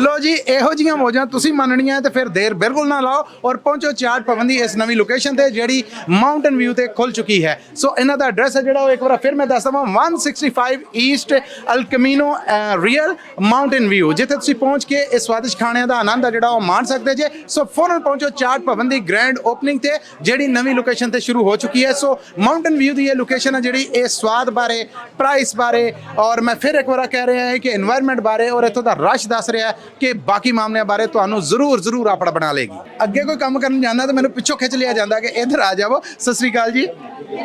लो जी ਇਹੋ ਜੀਆਂ ਮੌਜਾਂ ਤੁਸੀਂ ਮੰਨਣੀਆਂ ਤੇ ਫਿਰ ਦੇਰ ਬਿਲਕੁਲ ਨਾ ਲਾਓ ਔਰ ਪਹੁੰਚੋ ਚਾਟ ਭਵਨ ਦੀ ਇਸ ਨਵੀਂ ਲੋਕੇਸ਼ਨ ਤੇ ਜਿਹੜੀ ਮਾਊਂਟਨ ਵਿਊ ਤੇ ਖੁੱਲ ਚੁੱਕੀ ਹੈ। ਸੋ ਇਹਨਾਂ ਦਾ ਐਡਰੈਸ ਹੈ ਜਿਹੜਾ ਉਹ ਇੱਕ ਵਾਰ ਫਿਰ ਮੈਂ ਦੱਸ ਦਵਾਂ, 165 ਈਸਟ ਅਲ ਕਮੀਨੋ ਰੀਅਲ ਮਾਊਂਟਨ ਵਿਊ, ਜਿੱਥੇ ਤੁਸੀਂ ਪਹੁੰਚ ਕੇ ਇਸ ਸਵਾਦਿਸ਼ਟ ਖਾਣਿਆਂ ਦਾ ਆਨੰਦ ਆ ਜਿਹੜਾ ਉਹ ਮਾਣ ਸਕਦੇ ਜੇ। ਸੋ ਫੌਰਨ ਪਹੁੰਚੋ ਚਾਟ ਭਵਨ ਦੀ ਗ੍ਰੈਂਡ ਓਪਨਿੰਗ ਤੇ ਜਿਹੜੀ ਨਵੀਂ ਲੋਕੇਸ਼ਨ ਤੇ ਸ਼ੁਰੂ ਹੋ ਚੁੱਕੀ ਹੈ। ਸੋ ਮਾਊਂਟਨ ਵਿਊ ਦੀ ਇਹ ਲੋਕੇਸ਼ਨ ਹੈ ਜਿਹੜੀ ਇਹ ਸਵਾਦ ਬਾਰੇ, ਪ੍ਰਾਈਸ ਬਾਰੇ ਔਰ ਮੈਂ ਫਿਰ ਇੱਕ ਵਾਰ ਕਹਿ ਰਿਹਾ ਹਾਂ ਕਿ এনवायरमेंट ਬਾਰੇ ਔਰ ਇੱਥੋਂ ਦਾ ਰਸ਼ ਦੱਸ ਰਿਹਾ ਕਿ ਬਾਕੀ ਮਾਮਲਿਆਂ ਬਾਰੇ ਤੁਹਾਨੂੰ ਜ਼ਰੂਰ ਆਪੜ ਬਣਾ ਲੇਗੀ। ਅੱਗੇ ਕੋਈ ਕੰਮ ਕਰਨ ਜਾਂਦਾ ਤਾਂ ਮੈਨੂੰ ਪਿੱਛੋਂ ਖਿੱਚ ਲਿਆ ਜਾਂਦਾ ਕਿ ਇੱਧਰ ਆ ਜਾਵੋ। सत श्री अकाल जी।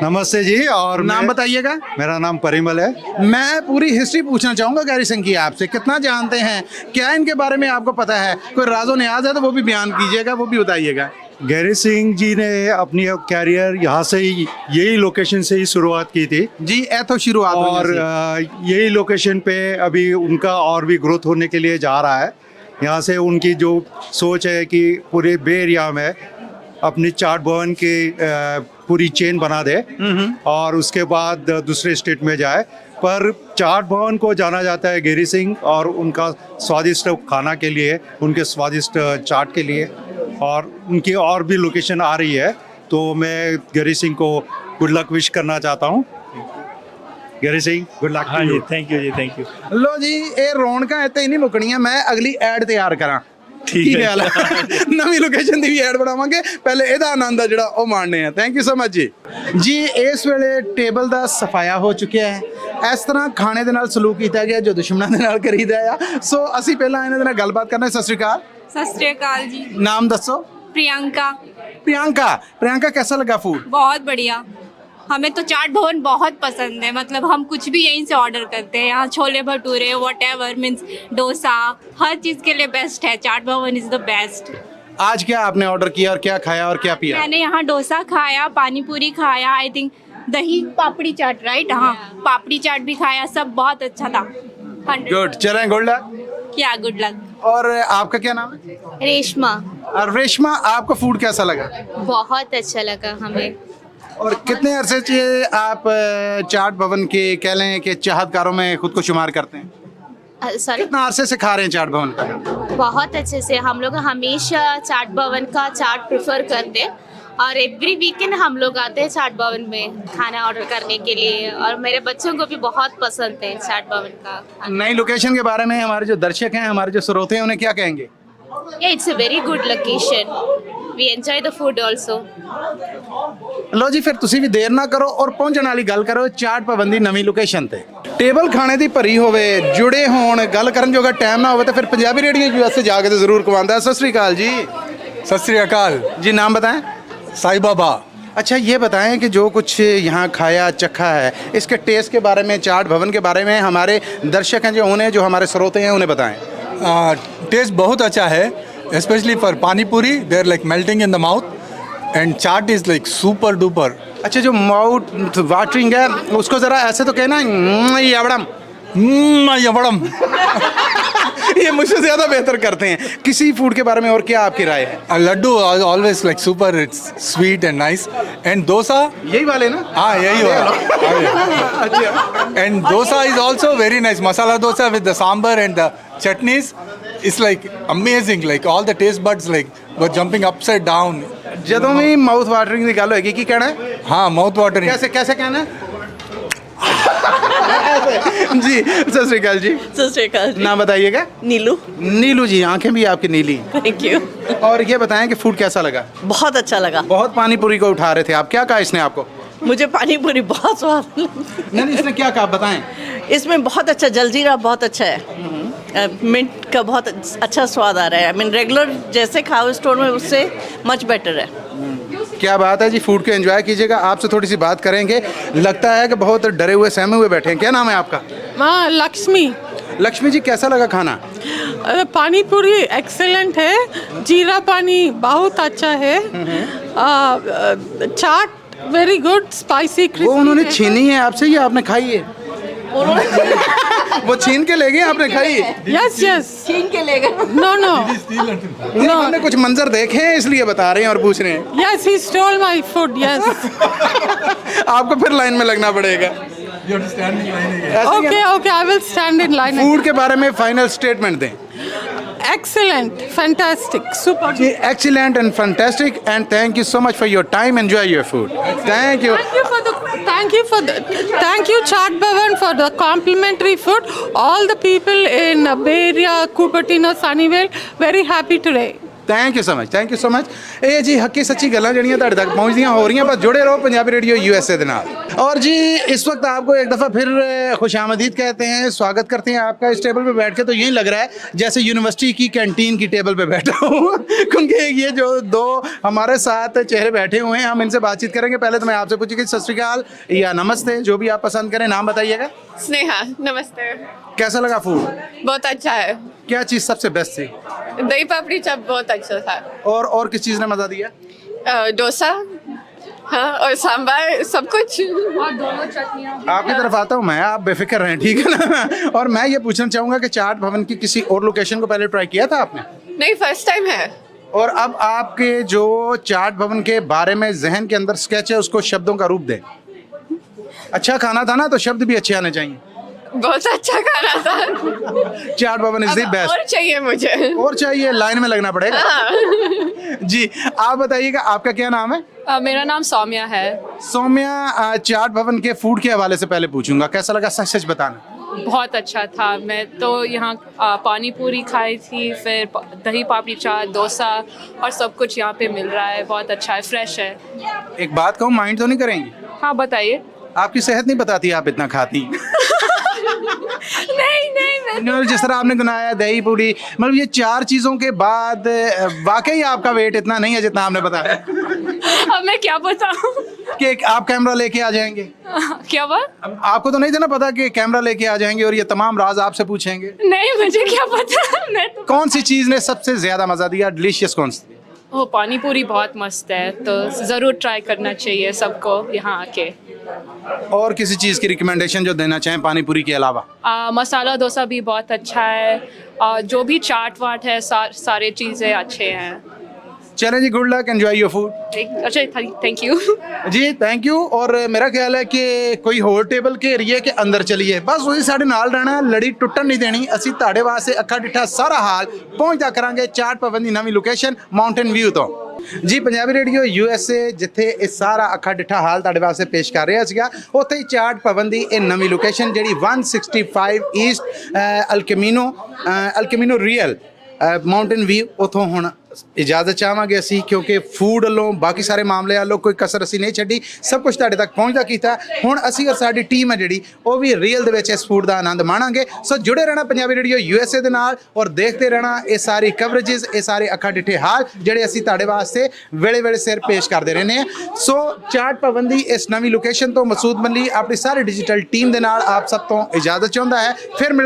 नमस्ते जी। और नाम बताइएगा। मेरा नाम परिमल है। मैं पूरी हिस्ट्री पूछना चाहूँगा गैरी सिंह की आपसे, कितना जानते हैं, क्या इनके बारे में आपको पता है, कोई राजो न्याज है तो वो भी बयान कीजिएगा, वो भी बताइएगा। गैरी सिंह जी ने अपनी कैरियर यहाँ से ही, यही लोकेशन से ही शुरुआत की थी जी। तो शुरुआत और यही लोकेशन पे अभी उनका और भी ग्रोथ होने के लिए जा रहा है। यहाँ से उनकी जो सोच है कि पूरे बे एरिया में अपनी चाट भवन की पूरी चेन बना दे और उसके बाद दूसरे स्टेट में जाए। पर चाट भवन को जाना जाता है गैरी सिंह और उनका स्वादिष्ट खाना के लिए, उनके स्वादिष्ट चाट के लिए। और उनकी और भी लोकेशन आ रही है तो मैं गरी सिंह को गुड लक विश करना चाहता हूँ। गरी सिंह गुड लक। हाँ जी, थैंक यू जी, थैंक यू। लो जी, ये रौनकां इत्थे ही नहीं मुकणियां, मैं अगली ऐड तैयार करा। ठीक है नवी लोकेशन ਦੀ ਵੀ ਐਡ ਬਣਾਵਾਂਗੇ, ਪਹਿਲੇ ਇਹਦਾ ਆਨੰਦ ਆ ਜਿਹੜਾ ਉਹ ਮਾਣਨੇ ਆ। ਥੈਂਕ ਯੂ ਸੋ ਮਚ ਜੀ। ਜੀ ਇਸ ਵੇਲੇ ਟੇਬਲ ਦਾ ਸਫਾਇਆ ਹੋ ਚੁੱਕਿਆ ਹੈ। ਇਸ ਤਰ੍ਹਾਂ ਖਾਣੇ ਦੇ ਨਾਲ ਸਲੂਕ ਕੀਤਾ ਗਿਆ ਜੋ ਦੁਸ਼ਮਣਾਂ ਦੇ ਨਾਲ ਕਰੀਦਾ ਆ। ਸੋ ਅਸੀਂ ਪਹਿਲਾਂ ਇਹਨਾਂ ਦੇ ਨਾਲ ਗੱਲਬਾਤ ਕਰਨਾ। ਸਤਿ ਸ਼੍ਰੀ ਅਕਾਲ। सत श्री अकाल जी। नाम दसो। प्रियंका। प्रियंका, प्रियंका कैसा लगा फूड? बहुत बढ़िया, हमें तो चाट भवन बहुत पसंद है। मतलब हम कुछ भी यहीं से ऑर्डर करते हैं। यहाँ छोले भटूरे व्हाटएवर मीन्स डोसा हर चीज़ के लिए बेस्ट है। चाट भवन इज़ द बेस्ट। आज क्या आपने ऑर्डर किया और क्या खाया और क्या पिया? मैंने यहाँ डोसा खाया, पानी पूरी खाया, आई थिंक दही पापड़ी चाट, राइट? हाँ, पापड़ी चाट भी खाया, सब बहुत अच्छा था। गुड, चलें गुड लक। क्या गुड लक। और आपका क्या नाम है? रेशमा। और रेशमा, आपको फूड कैसा लगा? बहुत अच्छा लगा हमें। और कितने अरसे से आप चाट भवन के कह लें कि चाहतकारों में खुद को शुमार करते हैं? सॉरी, कितना अरसे से खा रहे हैं चाट भवन का? बहुत अच्छे से। हम लोग हमेशा चाट भवन का चाट प्रेफर करते हैं और एवरी वीकेंड हम लोग आते हैं चाट भवन में खाना ऑर्डर करने के लिए। और मेरे बच्चों को भी बहुत पसंद है चाट भवन का। नई लोकेशन के बारे में हमारे जो दर्शक हैं, हमारे जो श्रोते हैं, उन्हें क्या कहेंगे? It's a very good location, we enjoy the food also. ਲੋ ਜੀ, ਫਿਰ ਤੁਸੀਂ ਵੀ ਦੇਰ ਨਾ ਕਰੋ ਔਰ ਪਹੁੰਚਣ ਵਾਲੀ ਗੱਲ ਕਰੋ ਚਾਟ ਭਵਨ ਦੀ ਨਵੀਂ ਲੋਕੇਸ਼ਨ ਤੇ। ਟੇਬਲ ਖਾਣੇ ਦੀ ਭਰੀ ਹੋਵੇ, ਜੁੜੇ ਹੋਣ, ਗੱਲ ਕਰਨ ਜੋਗਾ ਟਾਈਮ ਨਾ ਹੋਵੇ ਤਾਂ ਫਿਰ ਪੰਜਾਬੀ ਰੇਡੀਓ USA ਜਾ ਕੇ ਤੇ ਜ਼ਰੂਰ ਕਮਾਉਂਦਾ। ਸਤਿ श्री अकाल जी। सत श्री अकाल जी। नाम बताएं। साई बाबा। अच्छा, ये बताएं कि जो कुछ यहाँ खाया चखा है, इसके टेस्ट के बारे में, चाट भवन के बारे में हमारे दर्शक हैं जो उन्हें, जो हमारे श्रोते हैं, उन्हें बताएं। टेस्ट बहुत अच्छा है, specially for pani puri, they are like melting in the mouth and chaat is like super duper. अच्छा, जो माउथ वाटरिंग है उसको ज़रा ऐसे तो कहना यवड़म यवड़म। ये मुझसे ज़्यादा बेहतर करते हैं। किसी फूड के बारे में और क्या आपकी राय है? Laddoo always like super, it's sweet and nice. And dosa, यही वाले ना? हाँ यही वाला। And dosa is also very nice, masala dosa with the sambar and the chutneys is like amazing, like all the taste buds like were jumping upside down. ਜਦੋਂ ਵੀ ਮਾਊਥ ਵਾਟਰਿੰਗ ਦੀ ਗੱਲ ਹੋਏਗੀ ਕੀ ਕਹਿਣਾ ਹੈ? हाँ माउथ वाटरिंग। कैसे कैसे कहना है? जी, सत श्री अकाल जी। सत श्री अकाल। नाम बताइएगा। नीलू। नीलू जी, आंखें भी आपकी नीली। Thank you. और ये बताएं कि फूड कैसा लगा? बहुत अच्छा लगा। बहुत पानी पूरी को उठा रहे थे आप, क्या कहा इसने आपको? मुझे पानी पूरी बहुत स्वाद नहीं, इसने क्या कहा बताएं। इसमें बहुत अच्छा जलजीरा बहुत अच्छा है, मिंट का बहुत अच्छा स्वाद आ रहा है। आई मीन रेगुलर जैसे खाओ स्टोर में उससे मच बेटर है। क्या बात है जी, फूड को एंजॉय कीजिएगा। आपसे थोड़ी सी बात करेंगे। लगता है कि बहुत डरे हुए सहमे हुए बैठे हैं। क्या नाम है आपका? हाँ, लक्ष्मी। लक्ष्मी जी, कैसा लगा खाना? पानी पूरी एक्सेलेंट है, जीरा पानी बहुत अच्छा है, चाट वेरी गुड, स्पाइसी। वो उन्होंने छीनी है आपसे या आपने खाई है? वो छीन के ले गए, आपने खाई? यस यस, छीन के ले गए। नो नो नो, हमने कुछ मंजर देखे हैं इसलिए बता रहे हैं और पूछ रहे हैं। Yes, he stole my food. Yes. आपको फिर लाइन में लगना पड़ेगा। Okay okay, I will stand in line. Food के बारे में फाइनल स्टेटमेंट दें। Excellent, fantastic, super. Excellent and fantastic, and thank you so much for your time. Enjoy your food. Thank you. Thank you Chaat Bhavan for the complimentary food. All the people in Bay Area, Cupertino, Sunnyvale, very happy today. Thank you so much, thank you so much. ਇਹ ਜੀ ਹੱਕੀ ਸੱਚੀ ਗੱਲਾਂ ਜਿਹੜੀਆਂ ਤੁਹਾਡੇ ਤੱਕ ਪਹੁੰਚਦੀਆਂ ਹੋ ਰਹੀਆਂ, ਬਸ जुड़े रहो पंजाबी रेडियो USA ਦੇ ਨਾਲ। और जी, इस वक्त आपको एक दफ़ा फिर खुशामदीद कहते हैं, स्वागत करते हैं आपका। इस टेबल पे बैठ के तो यही लग रहा है जैसे यूनिवर्सिटी की कैंटीन की टेबल पे बैठा हूँ, क्योंकि ये जो दो हमारे साथ चेहरे बैठे हुए हैं, हम इनसे बातचीत करेंगे। पहले तो मैं आपसे पूछूँगी सत श्री अकाल या नमस्ते, जो भी आप पसंद करें। नाम बताइएगा। स्नेहा। नमस्ते। कैसा लगा फूड? बहुत अच्छा है। क्या चीज़ सबसे बेस्ट थी? दही पापड़ी चाट बहुत अच्छा था। और किस चीज़ ने मज़ा दिया? डोसा, हाँ, और सांभर, सब कुछ, और दोनों चटनियाँ। आपकी तरफ आता हूँ मैं, आप बेफिक्र रहें, ठीक है ना। और मैं ये पूछना चाहूँगा कि चाट भवन की किसी और लोकेशन को पहले ट्राई किया था आपने? नहीं, फर्स्ट टाइम है। और अब आपके जो चाट भवन के बारे में जहन के अंदर स्केच है, उसको शब्दों का रूप दें। अच्छा खाना था ना, तो शब्द भी अच्छे आने चाहिए। बहुत अच्छा खाना था। चाट भवन इज द और बेस्ट। चाहिए मुझे। और चाहिए, लाइन में लगना पड़ेगा। जी आप बताइएगा आपका क्या नाम है? मेरा नाम सौम्या है। सौम्या, चाट भवन के फूड के हवाले से पहले पूछूंगा, कैसा लगा? सच सच बताना। बहुत अच्छा था। मैं तो यहाँ पानी पूरी खाई थी, फिर दही पापड़ी चाट, डोसा और सब कुछ यहाँ पे मिल रहा है। बहुत अच्छा है, फ्रेश है। एक बात कहूँ, माइंड तो नहीं करेंगी? हाँ बताइए। आपकी सेहत नहीं बताती आप इतना खाती। नहीं, जिस तरह आपने बनाया दही पूरी, मतलब ये 4 चीजों के बाद वाकई आपका वेट इतना नहीं है जितना आपने बताया। अब मैं क्या बताऊँ कि आप कैमरा लेके आ जाएंगे? क्या बात? आपको तो नहीं था ना पता कि कैमरा लेके आ जाएंगे और ये तमाम राज आपसे पूछेंगे? नहीं, मुझे क्या पता। मैं तो कौन सी चीज ने सबसे ज्यादा मजा दिया? डिलीशियस कौन सी? वो पानी पूरी बहुत मस्त है, तो ज़रूर ट्राई करना चाहिए सबको यहाँ आके। और किसी चीज़ की रिकमेंडेशन जो देना चाहें पानी पूरी के अलावा? मसाला डोसा भी बहुत अच्छा है, जो भी चाट वाट है सारे चीज़ें अच्छे हैं। चलें जी, good luck, enjoy your food. अच्छा, थैंक यू जी, थैंक यू। और मेरा ख्याल है कि कोई होर टेबल के एरिए के अंदर चलिए, बस उसी साढ़े नाल रहना, लड़ी टुटन नहीं देनी। ਅਸੀਂ ਤੁਹਾਡੇ ਵਾਸਤੇ ਅੱਖਾਂ ਡਿੱਠਾ ਸਾਰਾ ਹਾਲ ਪਹੁੰਚਦਾ ਕਰਾਂਗੇ ਚਾਟ ਭਵਨ ਦੀ ਨਵੀਂ ਲੋਕੇਸ਼ਨ ਮਾਊਂਟੇਨ ਵਿਊ ਤੋਂ। ਜੀ ਪੰਜਾਬੀ ਰੇਡੀਓ USA ਜਿੱਥੇ ਇਹ ਸਾਰਾ ਅੱਖਾਂ ਡਿੱਠਾ ਹਾਲ ਤੁਹਾਡੇ ਵਾਸਤੇ ਪੇਸ਼ ਕਰ ਰਿਹਾ ਸੀਗਾ, ਉੱਥੇ ਹੀ ਚਾਟ ਭਵਨ ਦੀ ਇਹ ਨਵੀਂ ਲੋਕੇਸ਼ਨ ਜਿਹੜੀ 165 ਈਸਟ ਅਲਕੈਮੀਨੋ ਰੀਅਲ ਮਾਊਂਟੇਨ ਵਿਊ, ਉੱਥੋਂ ਹੁਣ ਇਜਾਜ਼ਤ ਚਾਹਾਂਗੇ ਅਸੀਂ, ਕਿਉਂਕਿ ਫੂਡ ਵੱਲੋਂ ਬਾਕੀ ਸਾਰੇ ਮਾਮਲੇ ਵੱਲੋਂ ਕੋਈ ਕਸਰ ਅਸੀਂ ਨਹੀਂ ਛੱਡੀ, ਸਭ ਕੁਝ ਤੁਹਾਡੇ ਤੱਕ ਪਹੁੰਚਦਾ ਕੀਤਾ। ਹੁਣ ਅਸੀਂ ਔਰ ਸਾਡੀ ਟੀਮ ਹੈ ਜਿਹੜੀ ਉਹ ਵੀ ਰੀਅਲ ਦੇ ਵਿੱਚ ਇਸ ਫੂਡ ਦਾ ਆਨੰਦ ਮਾਣਾਂਗੇ। ਸੋ ਜੁੜੇ ਰਹਿਣਾ ਪੰਜਾਬੀ ਰੇਡੀਓ USA ਦੇ ਨਾਲ ਔਰ ਦੇਖਦੇ ਰਹਿਣਾ ਇਹ ਸਾਰੀ ਕਵਰੇਜਸ, ਇਹ ਸਾਰੇ ਅੱਖਾਂ ਡਿੱਠੇ ਹਾਲ ਜਿਹੜੇ ਅਸੀਂ ਤੁਹਾਡੇ ਵਾਸਤੇ ਵੇਲੇ ਵੇਲੇ ਸਿਰ ਪੇਸ਼ ਕਰਦੇ ਰਹਿੰਦੇ ਹਾਂ। ਸੋ ਚਾਟ ਭਵਨ ਦੀ ਇਸ ਨਵੀਂ ਲੋਕੇਸ਼ਨ ਤੋਂ ਮਸੂਦ ਮੱਲੀ ਆਪਣੀ ਸਾਰੀ ਡਿਜੀਟਲ ਟੀਮ ਦੇ ਨਾਲ ਆਪ ਸਭ ਤੋਂ ਇਜਾਜ਼ਤ ਚਾਹੁੰਦਾ ਹੈ। ਫਿਰ ਮਿਲਾਂਗੇ।